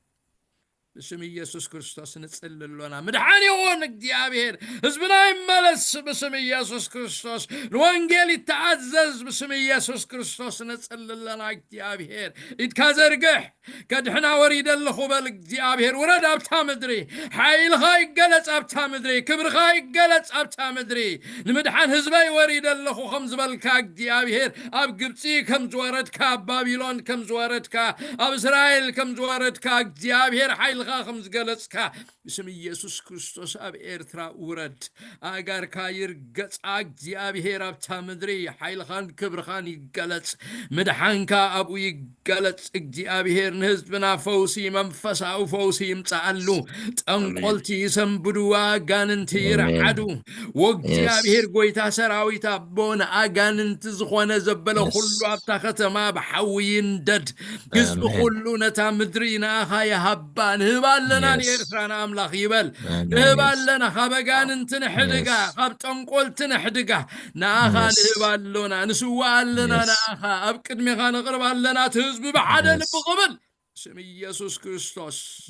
بسم يسوع كريستوس نتسلل لنا مدحاني هونك دي أبي هير حزبنا يملس بسم يسوع كريستوس الوانجيل يتعزز بسم يسوع كريستوس نتسلل لنا دي أبي هير يتكازرقح قد حنا وريد الخبالك دي أبي هير ورد أبتامدري حيل خاي قلت أبتامدري كبر خاي قلت أبتامدري نمدحان حزبي وريد اللخو خمز بالكاك دي أبي هير أب قبطي كم زواردك أب بابيلون كم زواردك أب إسرائيل كم زواردك دي أبي هير حيل خمز قلتك بسم يسوع كريستوس أب إرترا ورد أجر كاير قص دي أبي هير أبتامدري حيل خان كبر خان يقلت مدحان كا أبو يقلت دي أبي هير نهزبنا فوسي منفسا وفوسي متعلو تنقلتي يسنبدوا قاننتي يرعدو وقتي أبي هير قويتا سراويتا بون أغاننت زخوانا زبلا خلو أبتا ختما بحوي يندد قزب خلو نتا مدرينا أخا يهبان هبال لنا نيرترانا أملاخ يبال هبال لنا خابقاننت نحدقا خابتن قولت نحدقا ناخا نهبال لنا نسوال لنا ناخا أبكد ميخان غربال لنا تهزب بحدا نبغبل اسم يسوع كريستوس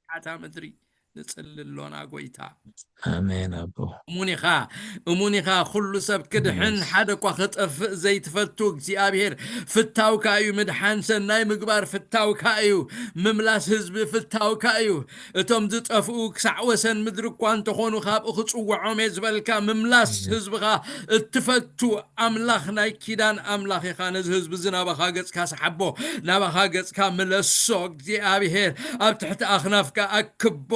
حتى مدري نتسلل لنا قويتا آمين أبو أمونيخا خلو سب كدحن حدك وخطف زي تفتو እግዚአብሔር ፍታውካዩ ምድሓን ሰናይ ምግባር ፍታውካዩ ምምላስ ህዝቢ ፍታውካዩ እቶም ዝጠፍኡ ክሳዕ ወሰን ምድሪ እኳ እንተኾኑ ካብ እኽጽውዖም ዝበልካ ምምላስ ህዝብኻ እትፈቱ ኣምላኽ ናይ ኪዳን ኣምላኽ ኢኻ ነዚ ህዝቢ ዝናባኻ ገጽካ ሰሓቦ ናባኻ ገጽካ ምለሶ እግዚአብሔር ኣብ ትሕቲ ኣኽናፍካ ኣክቦ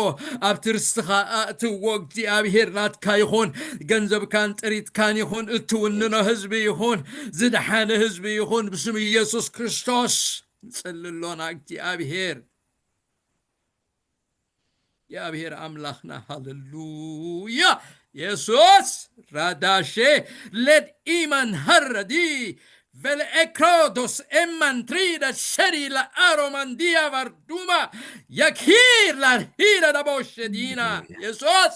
ኣብ ትርስትኻ ኣእትዎ እግዚአብሔር ናትካ ይኹን ገንዘብ ካን ጥሪት ካን ይኹን እትውንኖ ህዝቢ ይኹን ዝድሓነ ህዝቢ ይኹን ብስም ኢየሱስ ክርስቶስ ጽልሎና እግዚአብሔር እግዚአብሔር አምላኽና ሃሌሉያ ኢየሱስ ራዳሼ ለድ ኢማን ሀረዲ velekrodos emantrida sheri la aromandia varduma yakhir la hira da boshedina Jesus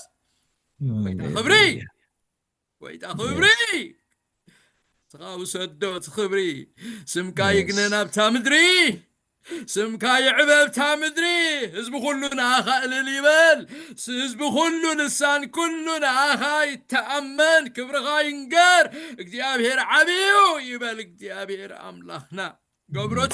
ويتا خبري تغاو سدوت خبري سمكا يقننا بتامدري سمكا يعبب تامدري حزب كلنا اخا لليبال حزب كلنا لسان كلنا اخا يتامن كبر غاينقر እግዚአብሔር عبيو يبال እግዚአብሔር املاخنا قبرو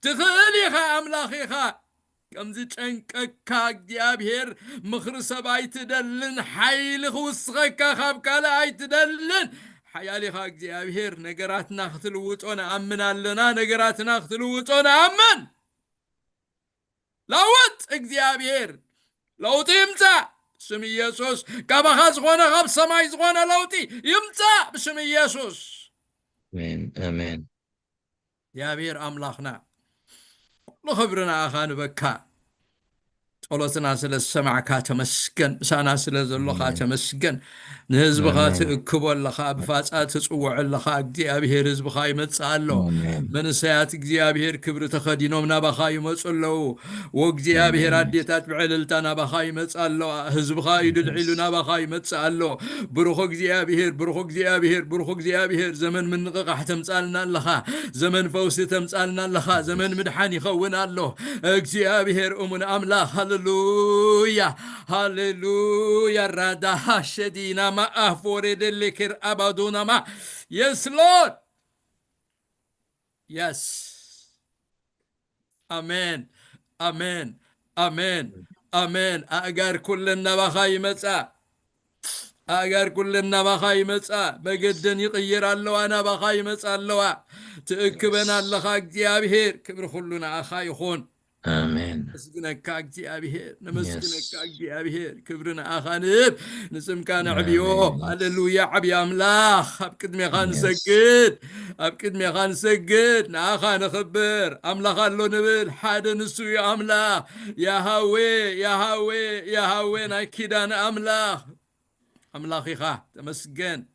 تخليخا املاخيخا كمزي تنككا እግዚአብሔር مخر سباي تدلن حيل خوسخكا خبكالا اي تدلن حيالي خا እግዚአብሔር ነገራትና ክትልውጦና አምናለና ነገራትና ክትልውጦና አመን ላውጥ እግዚአብሔር ለውጥ ይምጣ ስም ኢየሱስ ካባኻ ዝኾነ ካብ ሰማይ ዝኾነ ለውጥ ይምጣ ብስም ኢየሱስ አሜን አሜን እግዚአብሔር አምላኽና ለኽብርና አኻን በካ ጸሎትና ስለ ሰማዕካ ተመስገን ሳና ስለ ዘለኻ ተመስገን ንህዝብኻ ትእክቦለኻ ብፋጻ ትጽውዕለኻ እግዚአብሔር ህዝብኻ ይመጽኣሎ መንሰያት እግዚአብሔር ክብሪ ተኸዲኖም ናባኻ ይመጽለው ወእግዚአብሔር አዴታት ብዕልልታ ናባኻ ይመጽኣሎ ህዝብኻ ይድልዒሉ ናባኻ ይመጽኣሎ ብሩኽ እግዚአብሔር ብሩኽ እግዚአብሔር ብሩኽ እግዚአብሔር ዘመን ምንቕቓሕ ተምጻልና ኣለኻ ዘመን ፈውሲ ተምጻልና ኣለኻ ዘመን ምድሓን ይኸውን ኣሎ እግዚአብሔር እሙን ኣምላኽ هللويا هللويا ردا شدينا ما أفورد اللي كر أبدونا ما يس لورد يس أمين أمين أمين أمين أجر كلنا بخاي مساء أجر كلنا بخاي مساء بجدن يغير الله أنا بخاي مساء الله تأكبنا الله خاك يابهير كبر كلنا أخاي خون آمين نسجنك أبيهير نمسجنك أبيهير كبرنا أخانب نسم كان عبيو هللويا عبي أملاخ أبكد ميخان سجد أبكد ميخان سجد ناخان خبر أملاخ اللو نبل حاد نسوي أملاخ يا هوي يا هوي يا هوي ناكيدان أملاخ أملاخي خا تمسجن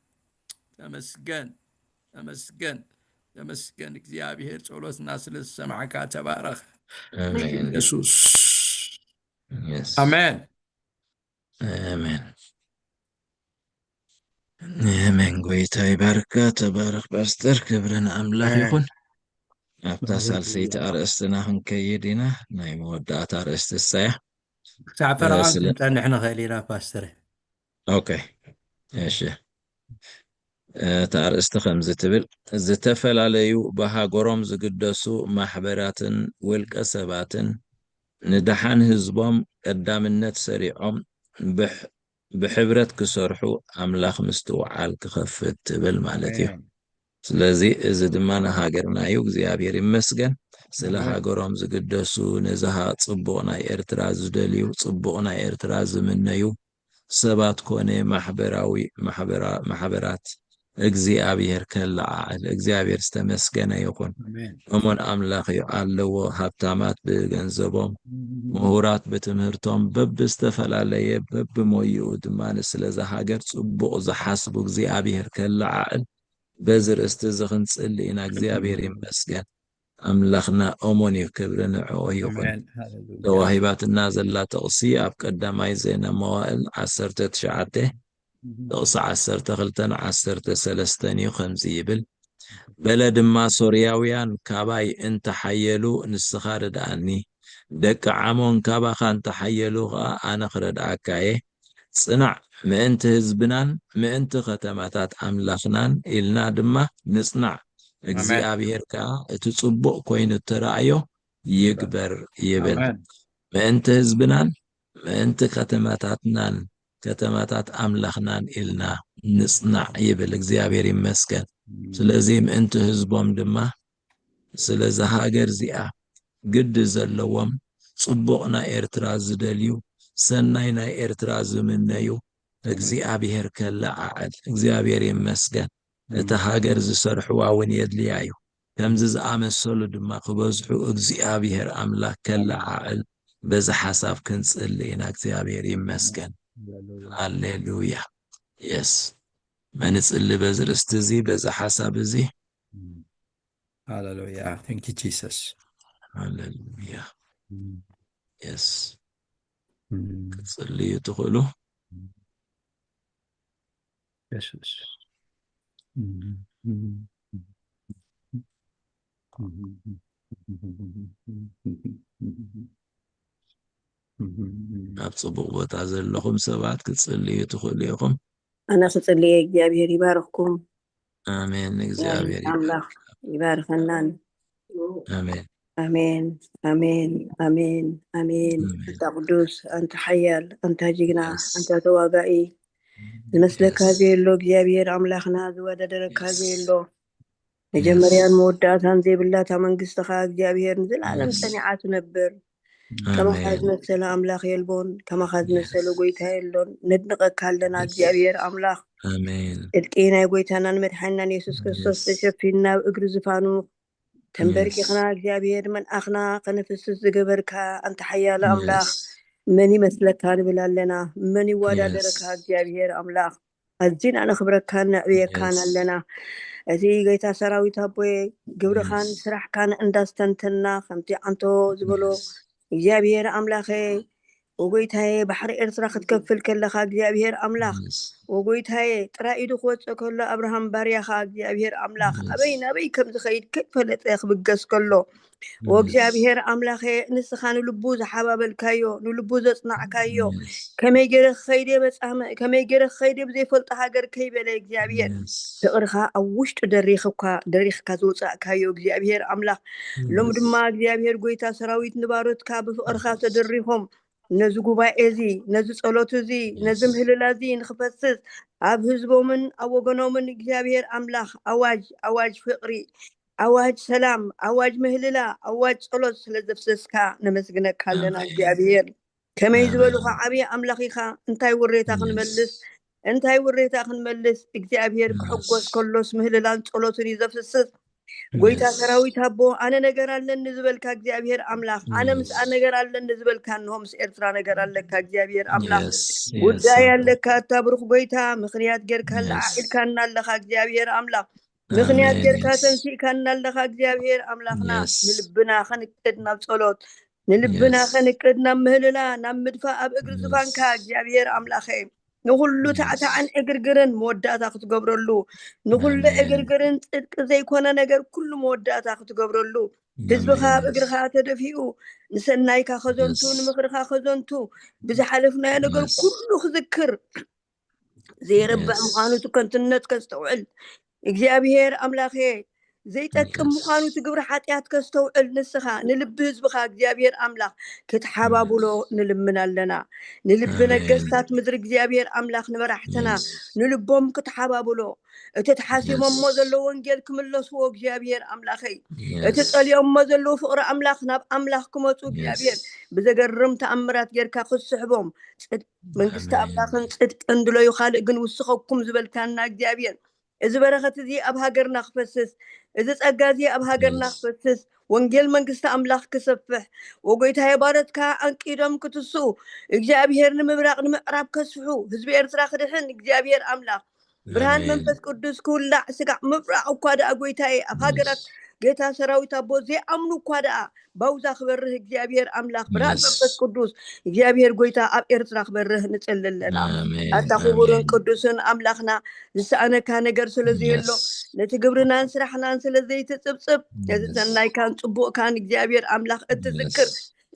تمسجن تمسجن تمسجن أبيهير صولوس ناس للسمعك تبارك آمين يسوس يس أمان آمين آمين قويتا يبارك تبارك باستر كبرنا أملاخ يخون أبتسال سيت أرستنا هن كيدنا نايم ودات أرست السايح سعفر عاد نحن غيلينا باستر أوكي إيش تأرست خمس تبل زتفل عليو بها قرم زقدسو محبراتن والكسباتن ندحان هزبام قدام النت سريعهم بحبرة كسرحو أملاخ مستوعال كخفت تبل مالتيو ስለዚህ እዚ ድማ ንሃገርና እዩ እግዚኣብሔር ይመስገን ስለ ሃገሮም ዝግደሱ ነዝሃ ጽቡቕ ናይ ኤርትራ ዝደልዩ ጽቡቕ ናይ ኤርትራ ዝምነዩ ሰባት ኮነ ማሕበራት እግዚአብሔር ከለዓል እግዚአብሔር ዝተመስገነ ይኹን እሙን አምላኽ እዩ ኣለዎ ሃብታማት ብገንዘቦም ምሁራት በትምህርቶም በብዝተፈላለየ በብሞይኡ ድማ ስለዛ ሃገር ጽቡቕ ዝሓስቡ እግዚአብሔር ከለዓል بزر استزخن صلينا እግዚአብሔር ይመስገን አምላኽና ኦሞን ይክብርን ኦይኹን ተዋሂባትና ዘላ ተቕሲ ኣብ ቀዳማይ ዜና መዋእል 19 ተቕሲ 12 እዩ ከምዚ ይብል በለ ድማ ሶርያውያን ካባይ እንተሓየሉ ንስኻ ረዳእኒ ደቂ ዓሞን ካባኻ እንተሓየሉ ኣነ ክረዳእካየ ጽናዕ ምእንቲ ህዝብናን ምእንቲ ከተማታት አምላኽናን ኢልና ድማ ንጽናዕ እግዚአብሔር ከዓ እቲ ጽቡቕ ኮይኑ ተራእዮ ይግበር ይብል ምእንቲ ህዝብናን ምእንቲ ከተማታት አምላኽናን ኢልና ንጽናዕ ይብል እግዚአብሔር ይመስገን ስለዚ ምእንቲ ህዝቦም ድማ ስለዚ ሃገር እዚኣ ግድ ዘለዎም ጽቡቕ ናይ ኤርትራ ዝደልዩ ሰናይ ናይ ኤርትራ ዝምነዩ እግዚአብሔር ከለዓል እግዚአብሔር ይመስገን እቲ ሃገር ዝሰርሕዋ እውን የድልያ እዩ ከምዚ ዝኣመሰሉ ድማ ክበዝሑ እግዚአብሔር አምላክ ከለዓል በዚ ሓሳብ ክንጽልይ ኢና እግዚአብሔር ይመስገን ሃሌሉያ የስ መንጽል በዚ ርስቲ እዚ በዚ ሓሳብ እዚ ሃሌሉያ thank you Jesus ሃሌሉያ የስ ክትጽልዩ ትኽእሉ Jesus. ኣብ ጽቡቕ ቦታ ዘለኹም ሰባት ክትጽልዩ ትኽእሉ ኢኹም أنا خصلي እግዚአብሔር ይባርክኩም አሜን እግዚአብሔር አምላክ ይባርከናን አሜን آمين آمين آمين آمين أنت قدوس أنت حيال أنت جينا أنت تواقعي المسلك هذه اللو እግዚአብሔር أملاخنا زوددرك هذه اللو مجمريان مودات هنزي بالله تمنقستخ እግዚአብሔር نزل عالم سنعات نبر كما خذنا السلام أملاخ يلبون كما خذنا السلام قويتها يلون ندنقك هلنا እግዚአብሔር أملاخ آمين القينا قويتنا نمدحنا يسوس كريستوس تشفينا وإقر زفانو تنبركي خنا እግዚአብሔር من أخنا قنفس زقبرك أنت حيال أملاخ من يمثلك كان بلالنا من يوادرك እግዚአብሔር أملاخ الزين أنا خبرك كان نعبيك كان لنا أزي قيتا سراويتا بوي قبر خان سرح كان اندستنتنا خمتي عنتو زبلو እግዚአብሔር أملاخي وقويتها بحر إرسرا تكفل كلها እግዚአብሔር أملاخ وقويتها ترى إيدو خوات كله أبراهام باريخا እግዚአብሔር أملاخ أبي كم تخيل كيف لتأخ بقص كله وእግዚአብሔር አምላኸ ንስኻ ንልቡ ዝሓባበልካዮ ንልቡ ዘጽናዕካዮ ከመይ ገይረ ኸይደ በጻመ ከመይ ገይረ ኸይደ ብዘይፈልጦ ሃገር ከይበለ እግዚአብሔር ፍቅርኻ ኣብ ውሽጡ ደሪኽካ ዝወጻእካዮ እግዚአብሔር አምላኽ ሎም ድማ እግዚአብሔር ጎይታ ሰራዊት ንባሮትካ ብፍቅርኻ ተደሪኾም ነዚ ጉባኤ እዚ ነዚ ጸሎት እዚ ነዚ ምህልላ እዚ ንኽፈስስ ኣብ ህዝቦምን ኣብ ወገኖምን እግዚአብሔር አምላኽ ኣዋጅ ፍቅሪ أواج سلام أواج مهللا أواج صلوت سلزفسسكا نمسجنك لنا እግዚአብሔር كما يزبلوا عبي أملاخيخا انتي وريتاخ نملس እግዚአብሔር كحقوس كلوس مهللا صلوت يزفسس ጎይታ ሰራዊት አቦ አነ ነገር አለን ንዝበልካ እግዚአብሔር አምላኽ አነ ምስ ነገር አለን ንዝበልካ እንሆም ኤርትራ ነገር አለካ እግዚአብሔር አምላኽ ጉዳይ አለካ ታብሩኽ ጎይታ ምክንያት ገርካላ ኢልካና አለካ እግዚአብሔር አምላኽ ምክንያት ገርካተን ሲካናለኻ እግዚአብሔር አምላኽና ንልብና ኸንቅድና ጸሎት ንልብና ኸንቅድና ምህልላ ናብ ምድፋ ኣብ እግሪ ዝፋንካ እግዚአብሔር አምላኸ ንኹሉ ታዕታዕን እግርግርን መወዳእታ ክትገብረሉ ንኹሉ እግርግርን ጽድቅ ዘይኮነ ነገር ኩሉ መወዳእታ ክትገብረሉ ህዝብኻ ኣብ እግርኻ ተደፊኡ ንሰናይካ ኸዘንቱ ንምኽርኻ ኸዘንቱ ብዝሓለፍናዮ ነገር ኩሉ ክዝክር ዘይረብዕ ምዃኑ ትከንትነት ከስተውዕል እግዚአብሔር አምላኸ ዘይጠቅም ምዃኑ ትግብር ኃጢአት ከስተውዕል ንስኻ ንልብ ህዝብኻ እግዚአብሔር አምላኽ ክትሓባብሎ ንልምናለና ንልብ ነገስታት ምድሪ እግዚአብሔር አምላኽ ንመራሕተና ንልቦም ክትሓባብሎ እቲ ተሓሲቦሞ ዘሎ ወንጌል ክምለስዎ እግዚአብሔር አምላኸ እቲ ጸልዮሞ ዘሎ ፍቅሪ አምላኽ ናብ አምላኽ ክመጹ እግዚአብሔር ብዘገርም ተአምራት ጌርካ ክስሕቦም መንግስቲ አምላኽን ጽድቅን ድለዩ ካልእ ግን ውስኸኩም ዝበልካና እግዚአብሔር إذا بركت ذي أبها قرنا خفسس إذا تأجازي أبها قرنا خفسس وانجيل منقسط أملاخ كسفح وقيت هاي بارتك أنك إدم كتسو إجابير نمبرق نمقرب كسفحو هزبي إرتراخ دحين إجابير أملاخ برهان منفس قدس كل لا سقع مبرق وقادة أقويت هاي أبها قرت جيتا سراويتا بوزي أمنو قادة باوزا خبره إجابير أملاخ برهان منفس قدس إجابير قويتا أب إرتراخ بره نتسل لنا أتخبرون قدسون أملاخنا لسأنا كان قرسل زيلو نتقبرنا نسرحنا نسل زي تسبسب نتسناي كان تبوء كان إجابير أملاخ التذكر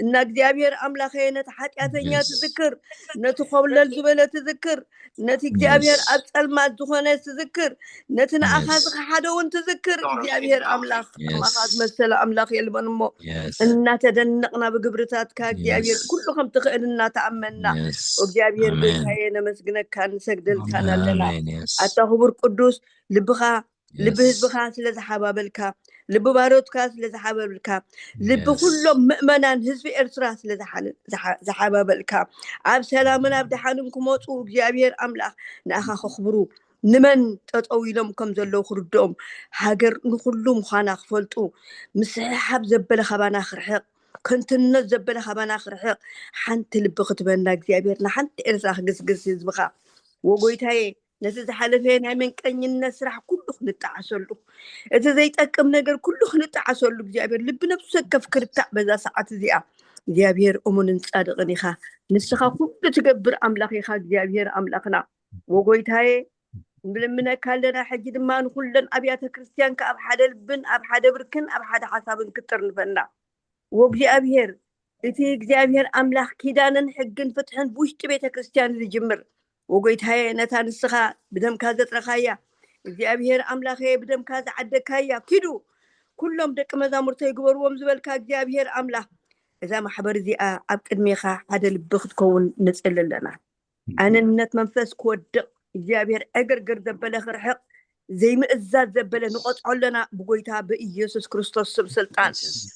إن إجابير أملاخ نتحت أثنيا تذكر نتخول الزبالة تذكر نت إجابير أبسل ما دخنا تذكر نتنا أخذ حدون تذكر إجابير أملاخ ما أخذ مثل أملاخ يلبنمو إن تدنقنا بقبرتات كإجابير كلهم تخيلنا تأمنا وإجابير بيتهاينا مسجنك كان سجدل كان لنا التخبر قدوس لبهزبخا سلز حبابلكا لب باروتكا سلز حبابلكا لب كلهم مؤمنان هزب إرترا سلز حبابلكا عب سلامنا بدحانكم وطو እግዚአብሔር أملاخ نأخا خبرو نمن تطويلهم كم زلو خردهم هاجر نخلهم خانا خفلتو مسحب زبل خبانا خرحق كنت نزبل خبانا خرحق حنت لبخت بنا እግዚአብሔር حنت إرترا قس هزبخا وقويتاي نسيت حلفين من كان النسرح كله نتعسلو إذا زي تأكم نجر كله نتعسلو جابير لبنا بسكف كرتع بذا ساعات جابير أمون نصادق نخا نسخا كل تجبر أملاخي خا جابير أملاخنا وقويت هاي بلمنا كلنا حجد ما نخلن أبيات كريستيان كأب حدا البن أب حدا بركن أب حدا حساب كتر نفنا وجابير إتي جابير أملاخ كيدانا حقن فتحن بوشت بيت كريستيان اللي جمر وقيت هاي نتان السخا بدم كازت رخايا እግዚአብሔር አምላኬ بدم كاز عدكايا كيدو كلهم دق مزامرته يقبروا مزبلك እግዚአብሔር አምላክ إذا ما حبر ذي أبقد ميخا هذا البخت كون نسأل لنا أنا النت منفس كود እግዚአብሔር أجر دبله خرحق زي ما الزاد دبله نقط علنا بقولتها بإيسوس كريستوس سلطان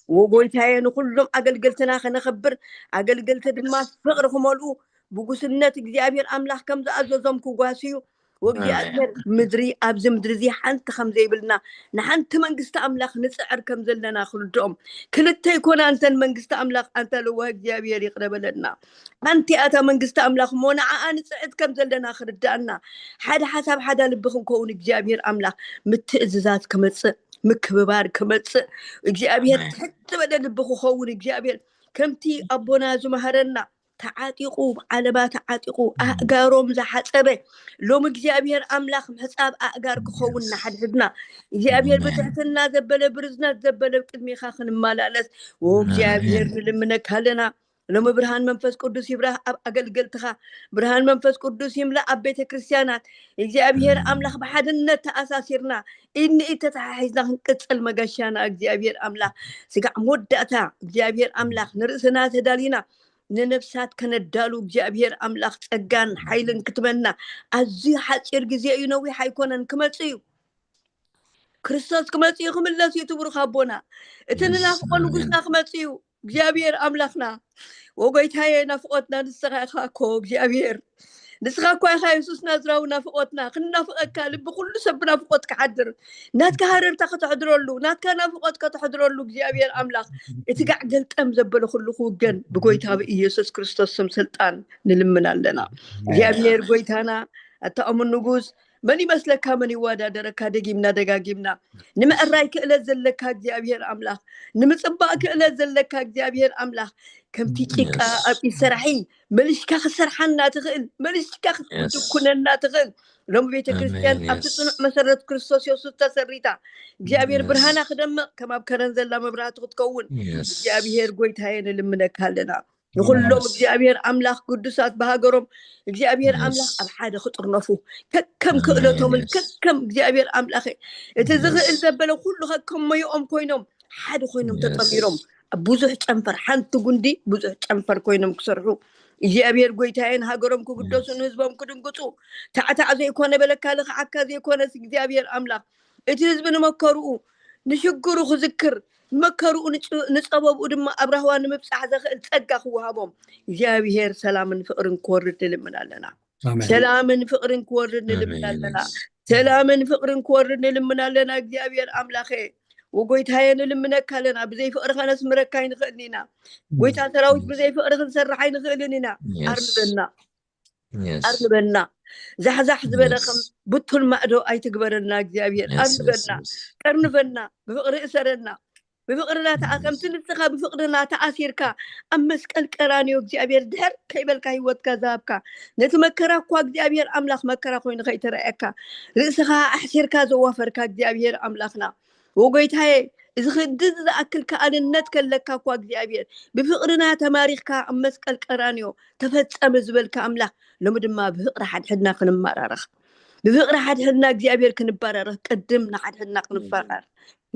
وقولتها نقولهم أقل قلتنا خنا خبر أقل قلت دما فقرهم مالو بقولنا እግዚአብሔር أملاك كم زازم كواسيو وجابير مدري أبز مدري زي حنت خمزي بلنا نحنت منقست أملاخ نسعر كم زلنا خلدهم كلتا يكون أنت منقست أملاخ أنت لو جابير يقرب لنا أنت أتا منقست أملاخ منع أنا سعد كم زلنا خلدنا حدا حسب حدا لبخم كون جابير أملاخ متأززات كمتس مكبار كمتس جابير حتى بدل لبخو خون جابير كمتي أبونا زمهرنا تعاتيقو علبا تعاتيقو أقاروم زحصبه لوم እግዚአብሔር أملاخ حساب أقار كخون حدنا እግዚአብሔር بتحتنا زبل برزنا زبل قدميخا خنمالالس وእግዚአብሔር نلمنك هلنا لما برهان منفس قدوس يبراه أقلقلتها برهان منفس قدوس يملأ أبيت كريستيانات እግዚአብሔር أملاخ بحدنا تأساسيرنا إني تتحيزنا نقصل مقاشانا እግዚአብሔር أملاخ سقع مدتا እግዚአብሔር أملاخ نرسنا تدالينا ننفسات كندالو እግዚአብሔር أملاخ تقان حيلن كتبنا أزي حاصير ጊዜ ينوي حيكونن كمصيو ክርስቶስ كمصيو خملس يتبرخ أبونا اتننا فقون نقصنا كمصيو እግዚአብሔር أملاخنا وقيتها نفقتنا نسخا كو እግዚአብሔር نسخا كو يا يسوس نازراو نفقتنا خلنا نفقك لب كل سب نفقتك حدر ناتك هرر تحضرلو ناتك نفقتك تحضرلو እግዚአብሔር أملاخ اتقع قلتم زبل كل خوجن بقيتها بإيسوس كريستوس سلطان نلمنا لنا እግዚአብሔር قيتنا التأمن نجوز مني مسلك مني وادا درك دقيمنا دقاقيمنا نما الرايك إلى زلك እግዚአብሔር أملاخ نمصباك إلى زلك እግዚአብሔር أملاخ كم تيجيك أبي سرحي ملش كاخ سرحنا تغل ملش كاخ كنا تغل لما بيت كريستيان أبتصنع مسرة كريستوس يوسف تسريتا እግዚአብሔር برهانا خدم كما بكرن زلا مبرات تكون እግዚአብሔር قويت هاين اللي منك هلنا يقولون እግዚአብሔር أملاخ قدسات بهاجرهم እግዚአብሔር أملاخ الحادة خطر نفو كم كلتهم كم እግዚአብሔር أملاخ تزغل الزبلة كله كم ما يوم كوينهم حد كوينهم تطميرهم بوزح تنفر حنت جندي بوزح تنفر كوينهم كسرحو እግዚአብሔር قويتين هاجرهم كقدسون هزبهم كدنقطو تعتع زي كونه بلكالخ عكا زي كونه እግዚአብሔር أملاخ اتهزبن مكرو نشكرو خذكر مكرو نصببو دم ابراهوان مبصح زخل ጸጋ وهابهم እግዚአብሔር سلامن فقرن كورد لمنالنا سلامن فقرن كورد لمنالنا سلامن فقرن كورد لمنالنا እግዚአብሔር أملاخي وقويتها نلمنك لنا بزي فقر خنس مركاين خلينا قويتها تراوج بزي فقر خنسرحين خلينا أرنبنا زحزح زبلخم بطل مأدو أي تكبرنا እግዚአብሔር أرنبنا كرنبنا بفقر إسرنا بفقرنا تأكم تنتخى بفقرنا تأثيرك أمسك الكرانيو እግዚአብሔር دهر كيبلك هيوت كذابك نتمكرك እግዚአብሔር أملاخ مكرك وين غيت رأيك رأسها أحسيرك زوافرك እግዚአብሔር أملاخنا وقيتها إذا خدت أكل كأنت كلك كوا እግዚአብሔር بفقرنا تماريخك أمسك الكرانيو تفتح مزبل كأملاخ لمدما بفقر حدنا كنمررخ بفقر حدنا እግዚአብሔር كنبررخ قدمنا حدنا كنفرر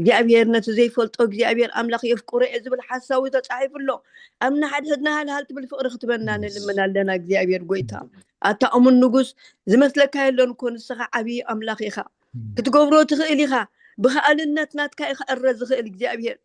እግዚአብሔር نتزي فلطو እግዚአብሔር أملاخ يفقر إزبل حساوي تتعيف له أمنا حدنا هل بالفقر ختبنا نلمنا لنا እግዚአብሔር قويتها أتأمن نجوس زي مثلك هلون كون السخاء أبي أملاخ يخا كتقبرو تغيليخا بخالنات ناتكا الرزق እግዚአብሔር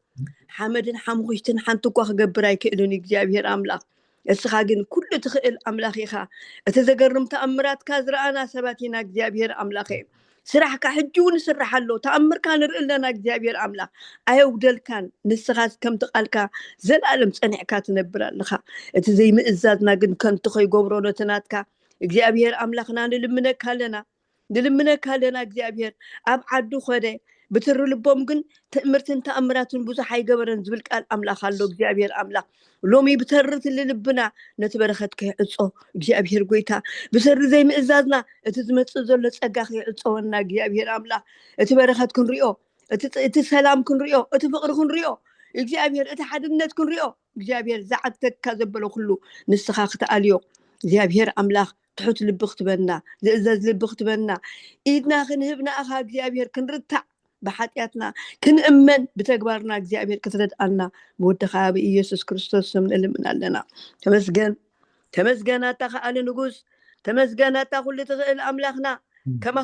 حمدن حمخشتن حنتكو خغبراي كيلون እግዚአብሔር أملاخ السخاجن كل تخيل أملاخيخا أتذكرم تأمرات كازرعنا سباتينا እግዚአብሔር أملاخي سرحك حجون سرح له تأمر كان رئلنا እግዚአብሔር أملاخ أيودل كان نسخاز كم تقالكا زل ألم صنعكا تنبر لخا أتزي مئزازنا جن كنت خي قبرونو تناتكا እግዚአብሔር أملاخنا نلمنك هلنا እግዚአብሔር أب عدو خده بتر لبوم جن تأمرتن تأمراتن بوزا حي جبرن زبل قال أملاخ الله እግዚአብሔር أملاخ لومي بترت اللي لبنا نتبرخت كيعصو እግዚአብሔር قويتا بسر زي مئزازنا اتزمت زلت ጸጋخ يعصونا እግዚአብሔር أملاخ اتبرخت كن ريو اتسلام كن ريو اتفقر كن ريو እግዚአብሔር اتحدنت كن ريو እግዚአብሔር زعتك كذبلو كله نسخاخ تاليو እግዚአብሔር أملاخ تحط لبخ تبنا زئزاز لبخ تبنا إيدنا خنهبنا أخا እግዚአብሔር كنرتع بحياتنا كنأمن بتكبرنا እግዚአብሔር كتردقنا بودخا بإيسوس كريستوس من اللي لنا تمسجن أتخال نجوس تمسجن أتخل تغل أملاخنا كما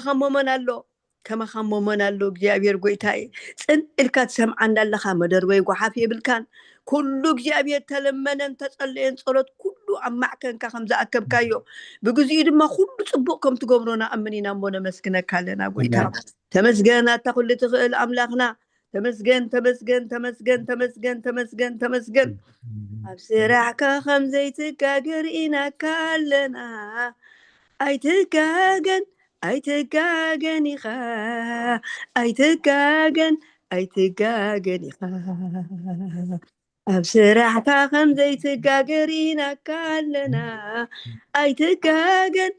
خممنا له እግዚአብሔር قويتاي سن الكات سمعنا لخا مدر ويقحافي بالكان كله እግዚአብሔር تلمنن تصلين صلوت كله عمعكن كخمزة أكب كايو بجزيد ما كله صبوكم تقبرونا أمنينا مونا مسكنا كالنا قويتا تمسجن أتخل تغل أملاخنا تمسجن أبسرعك خمزيتك قرئنا كالنا أيتكاغن أيتكاغن أبصرحك خمزي تقاقرينا كالنا أي تقاقن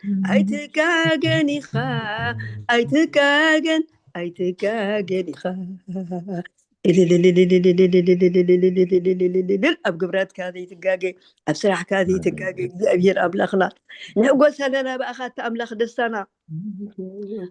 إخا أي تقاقن إخا أب قبرات هذه تقاقي أبصرحك هذه تقاقي أبير أبلغنا نحقوس لنا بأخذت أملاخ دستنا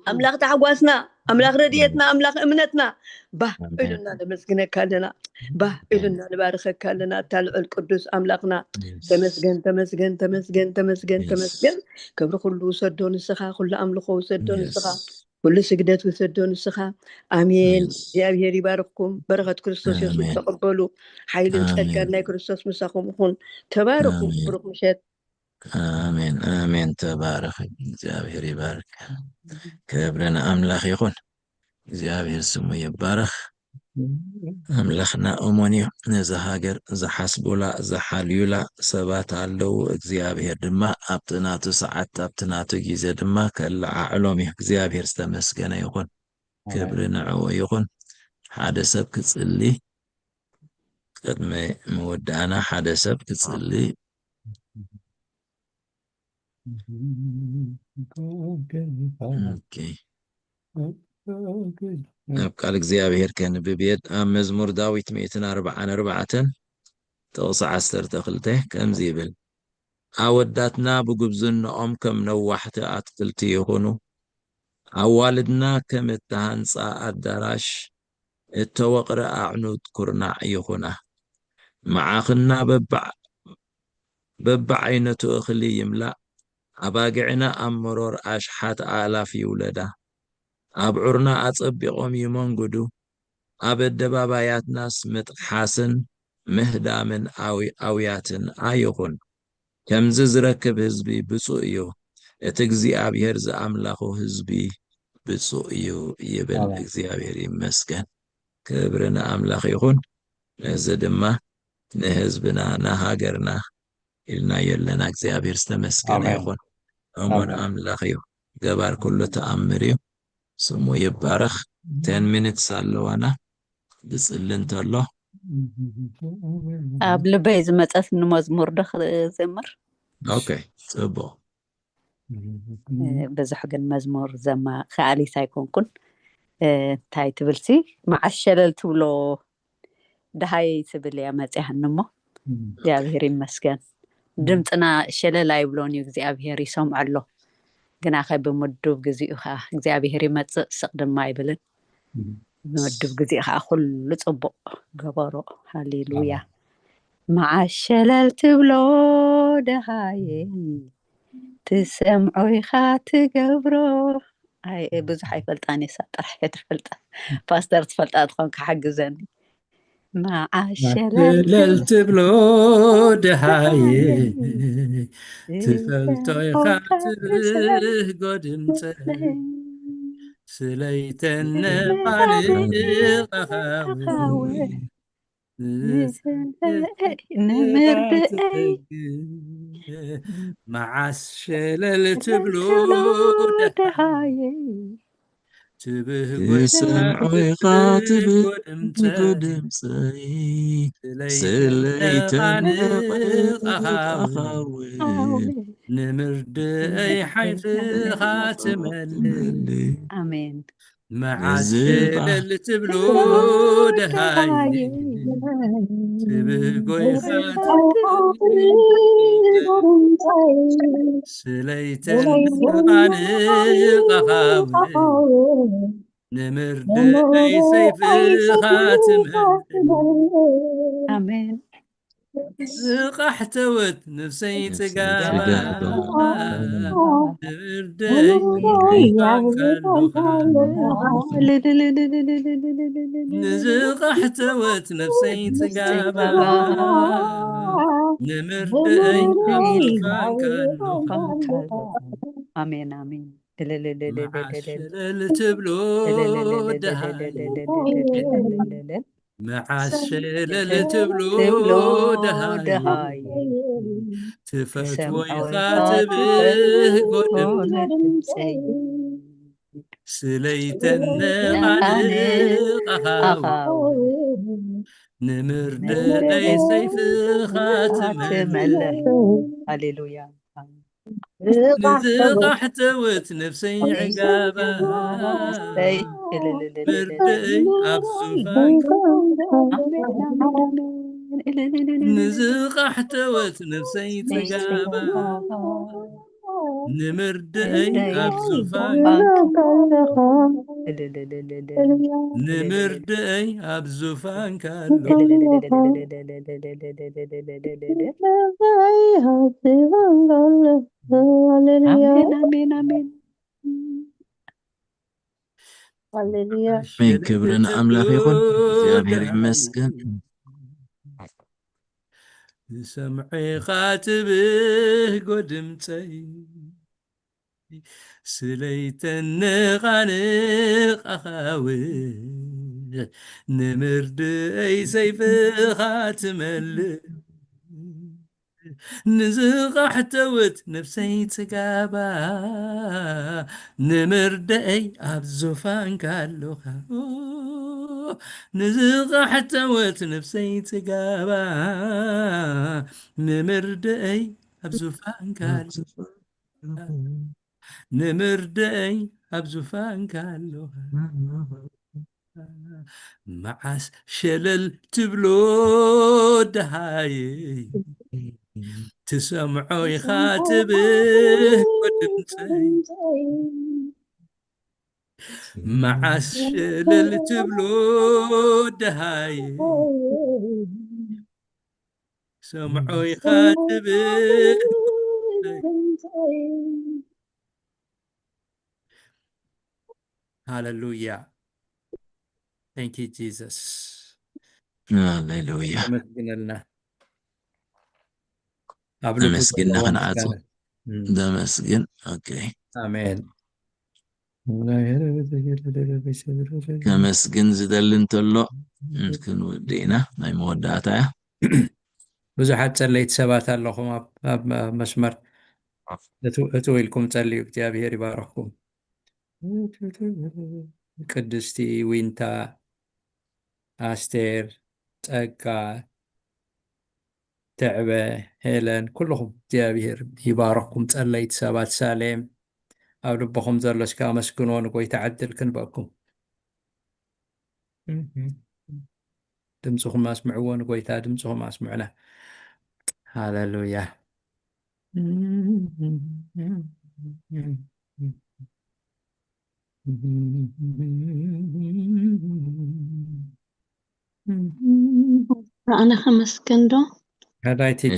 أملاخ تحواسنا أملاخ رديتنا أملاخ أمنتنا به إلنا نمسكنك كالنا به إلنا نبارخك كالنا تلع القدس أملاخنا تمسكن تمسكن تمسكن تمسكن تمسكن كبر كل سدون السخا كل أملخو سدون السخا كل سجدات وسدون السخا آمين يا أبي يبارككم بركة كريستوس يسوع تقبلوا حيل تلقى كريستوس مساكم يكون تباركوا برك مشات آمين آمين تبارك እግዚአብሔር ይባርክ ክብርን አምላኽ ይኹን እግዚአብሔር ስሙ ይባረኽ አምላኽና እሞንዩ ነዛ ሃገር ዝሓስቡላ ዝሓልዩላ ሰባት ኣለው እግዚአብሔር ድማ ኣብቲ ናቱ ሰዓት ኣብቲ ናቱ ግዜ ድማ ከለዓዕሎም እዩ እግዚአብሔር ዝተመስገነ ይኹን ክብሪ ንዕኡ ይኹን ሓደ ሰብ ክጽሊ ቅድሚ ምውዳእና ሓደ ሰብ ክጽሊ قال እግዚአብሔር ከንብቤት ኣብ መዝሙር ዳዊት 144 ተቕሲ 12 ከምዚ ይብል ኣወዳትና ብጉብዝንኦም ከም ነዋሕቲ ኣትክልቲ ይኹኑ ኣዋልድና ከም እተሃንፃ ኣዳራሽ እተወቕረ ኣዕኑድ ኩርናዕ ይኹና መዓኽና በብዓይነቱ እኽሊ ይምላእ ኣባጊዕና ኣብ መሮር ኣሽሓት ኣላፍ ይውለዳ ኣብዑርና ኣጸቢቖም ይመንግዱ ኣብ ኣደባባያትናስ ምጥሓስን ምህዳምን ኣውያትን ኣይኹን ከምዚ ዝረክብ ህዝቢ ብፁዕ እዩ እቲ እግዚአብሔር ዝኣምላኹ ህዝቢ ብፁዕ እዩ ይብል እግዚአብሔር ይመስገን ክብርን ኣምላኽ ይኹን እዚ ድማ ንህዝብና ንሃገርና ኢልና የለና እግዚአብሔር ዝተመስገነ ይኹን እሞን ኣምላኽ እዩ ገባር ኩሉ ተኣምር እዩ ስሙ ይባረኽ 10 minutes ኣለዋና ብጽል እንተሎ ኣብ ልበይ ዝመፀት ንመዝሙር ዶ ክዘምር ኦኬ ጽቡቕ ብዙሕ ግን መዝሙር ዘማ ከኣሊስ ኣይኮንኩን እንታይ ትብልሲ ማዓሸለል ትብሎ ድሃይ ትብል እያ መፅያህኒ እሞ እግዚአብሔር ይመስገን ድምፅና ሸለል ኣይብሎን እዩ እግዚአብሔር ይሰምዖ ኣሎ ግና ኸ ብምድብ ግዚኡ ኸ እግዚአብሔር ይመፅእ ስቕ ድማ ኣይብልን ብምድብ ግዚኡ ኸ ኩሉ ጽቡቕ ገበሮ ሃሌሉያ ማዓሸለል ትብሎ ድሃይ تسمعوا يخات قبرو هاي بزح يفلتاني ساتر يتفلت باستر تفلت أدخل كحق زني مع الشلل تبلو دهاي تفلتوا يخات قدمت سليتن قالي نمرد مع الشلل تبلو دهاي تسمعوا يخاطب قدمتي سليتن قاوي نمرد أي حيث خاتملي آمين مع الشلل تبلو دهاي تبقوا يخاطب سليتن قاوي نمرد أي سيف خاتملي آمين قحتوت نفسي تقابا تردي نزق احتوت نفسي تقابا نمردي آمين آمين معشلل تبلو دهاي مع الشلل تبلو دهاي تفت ويخاتبه قدم سليتن قانق نمردأي سيف خاتملي هللويا نزق احتوت نفسي عقابا مردأي أبزوفان نزق احتوت نفسي تقابا نمردأي أبزوفان نمردأي أبزوفان كالو آمين آمين هللويا من كبرنا أملاك يكون እግዚአብሔር ይመስገን سمعي خاتبه قدمتي سليتن غانق أخاوي نمرد أي سيف خاتملي نزق احتوت نفسي تقابا نمرد أي أبزوفان كالوخا نزق احتوت نفسي تقابا نمرد أي أبزوفان كالوخا نمرد أي أبزوفان كالوخا معاس شلل تبلو دهاي تسمعوا يخاتبه قدمتي معاس شلل تبلو دهاي سمعوا يخاتبه هاللويا Thank you Jesus هللويا تمسكن لنا تمسكن خنعاتو تمسكن اوكي آمين تمسكن زدل انتلو نكن ودينا ناي مودعتا ብዙሓት ጸለይቲ ሰባት ኣለኹም ኣብ መስመር እቱ ኢልኩም ጸልዩ እግዚአብሔር ይባረኩም ቅድስቲ ዊንታ ኣስቴር ጸጋ ትዕበ ሄለን ኩልኩም እግዚአብሔር ይባረኩም ጸለይቲ ሰባት ሳሌም ኣብ ልብኹም ዘሎ እስካ መስግኖ ንጎይታ ዓድል ክንበኩም ድምፅኹም ኣስምዕዎ ንጎይታ ድምፅኹም ኣስምዕና ሃሌሉያ أنا خمس كندو هدايتي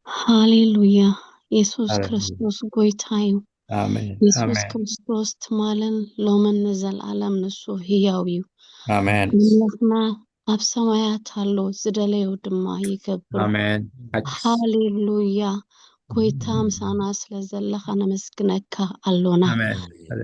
هاليلويا يسوس كريستوس قويتايو آمين يسوس كريستوس تمالن لومن نزل عالم نسو هياويو آمين ملخنا أب سمايات هالو زدليو دما يقبل آمين هاليلويا قويتام سانا سلزلخ أنا مسكنك اللونا آمين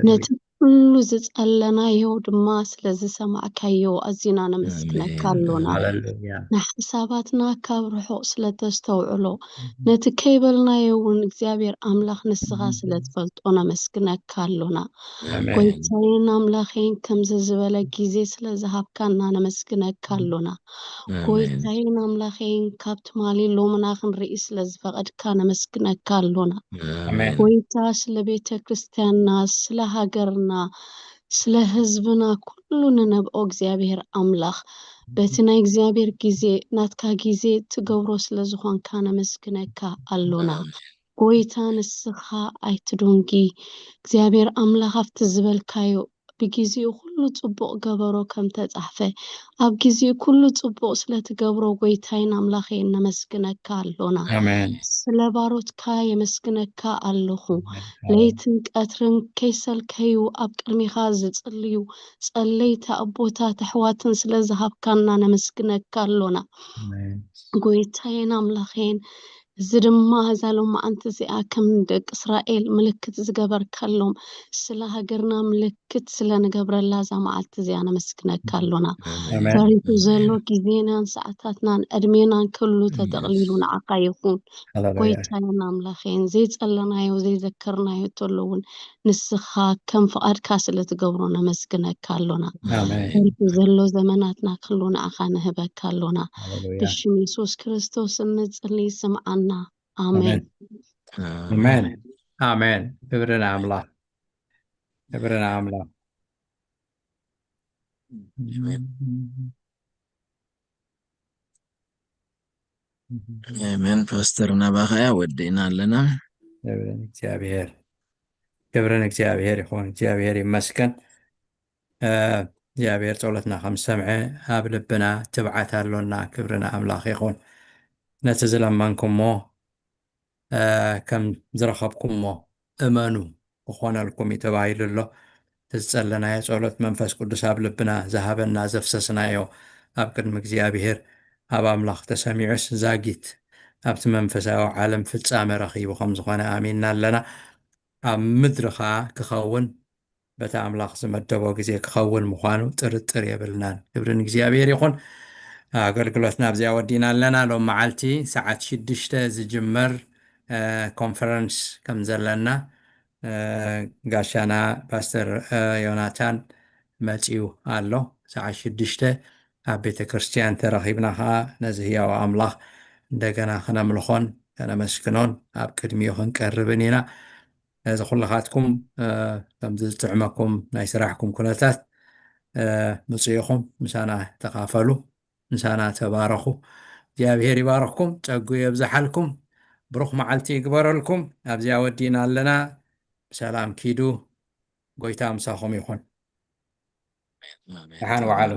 نتقلو زتقلنا يو دما سلز سمعكيو أزينا نمسكنك اللونا هاليلويا نحساباتنا كابرحو سلتستوعلو نتكيبلنا يوون እግዚአብሔር አምላኽ ንስኻ ስለትፈልጦና መስግነካ ኣሎና ጎይታዬን ኣምላኸን ከምዚ ዝበለ ግዜ ስለዝሃብካና ነመስግነካ ኣሎና ጎይታዬን ኣምላኸን ካብቲ ማሊ ሎምና ክንርኢ ስለዝፈቐድካ ነመስግነካ ኣሎና ጎይታ ስለ ቤተ ክርስቲያንና ስለ ሃገርና ስለ ህዝብና ኩሉ ንነብኦ እግዚአብሔር ኣምላኽ በቲ ናይ እግዚአብሔር ጊዜ ናትካ ጊዜ ትገብሮ ስለዝኾንካ ነመስግነካ ኣሎና ጎይታ ንስኻ ኣይትዶንጊ እግዚአብሔር ኣምላኽ ኣብቲ ዝበልካዮ ብጊዜኡ ኩሉ ጽቡቕ ገበሮ ከም ተጻሕፈ ኣብ ጊዜኡ ኩሉ ጽቡቕ ስለትገብሮ ጎይታዬን ኣምላኸን ነመስግነካ ኣሎና ስለ ባሮትካ የመስግነካ ኣለኹ ለይትን ቀትርን ከይሰልከዩ ኣብ ቅድሚኻ ዝጽልዩ ጸለይቲ ኣቦታት ኣሕዋትን ስለዝሃብካና ነመስግነካ ኣሎና ጎይታዬን ኣምላኸን እዚ ድማ እዛ ሎማዓንቲ እዚኣ ከም ደቂ እስራኤል ምልክት ዝገበርካሎም ስለ ሃገርና ምልክት ስለንገብረላ እዛ መዓልቲ እዚኣ ነመስግነካ ኣሎና ፈሪቱ ዘሎ ግዜናን ሰዓታትናን ዕድሜናን ክሉ ተጠቕሊሉ ንዓኻ ይኹን ጎይታና ኣምላኸን ዘይፀለናዮ ዘይዘከርናዮ ተሎውን ንስኻ ከም ፍቓድካ ስለትገብሮ ነመስግነካ ኣሎና ፈሪቱ ዘሎ ዘመናትና ክሉ ንዓኻ ንህበካ ኣሎና ብሽም ኢየሱስ ክርስቶስ እንጽልይ ስምዓና አሜን አሜን አሜን ክብርና አምላክ ክብርና አምላክ አሜን ፓስተር ናባኸያ ወዲና አለና ክብርን እግዚአብሔር ይኹን እግዚአብሔር ይመስገን እግዚአብሔር ጸሎትና ከም ሰምዐ ኣብ ልብና ትብዓት ኣሎና ክብርና አምላክ ይኹን ነቲ ዝለመንኩሞ ከም ዝረኸብኩሞ እመኑ ክኾነልኩም ተባሂሉ ኣሎ ትጸለናዮ ጸሎት መንፈስ ቅዱስ ኣብ ልብና ዝሃበና ዘፍሰስናዮ ኣብ ቅድሚ እግዚአብሔር ኣብ ኣምላኽ ተሰሚዑስ ዛጊት ኣብቲ መንፈሳዊ ዓለም ፍጻመ ረኺቡ ከም ዝኾነ ኣሚንና ኣለና ኣብ ምድርኻ ክኸውን በታ ኣምላኽ ዝመደቦ ግዜ ክኸውን ምዃኑ ጥርጥር የብልናን ክብርን እግዚአብሔር ይኹን ኣገልግሎትና ኣብዚያ ወዲና ኣለና ሎም መዓልቲ ሰዓት 6 ዝጅመር ኮንፈረንስ ከም ዘለና ጋሻና ፓስተር ዮናታን መጺኡ ኣሎ ሰዓት 6 ኣብ ቤተ ክርስቲያን ተረኺብና ኸዓ ነዚ ህያው ኣምላኽ እንደገና ክነምልኾን ከነመስግኖን ኣብ ቅድሚኡ ክንቀርብን ኢና እዚ ኩላኻትኩም ከም ዝጥዕመኩም ናይ ስራሕኩም ኩነታት ምጽኢኹም ምሳና ተካፈሉ ምሳና ተባረኹ እግዚአብሔር ይባርኽኩም ጸጉ የብዛሓልኩም ብሩኽ መዓልቲ ይግበረልኩም ኣብዚያ ወዲና ኣለና ሰላም ኪዱ ጎይታ ምሳኹም ይኹን አሜን ደሓን ዋዕሉ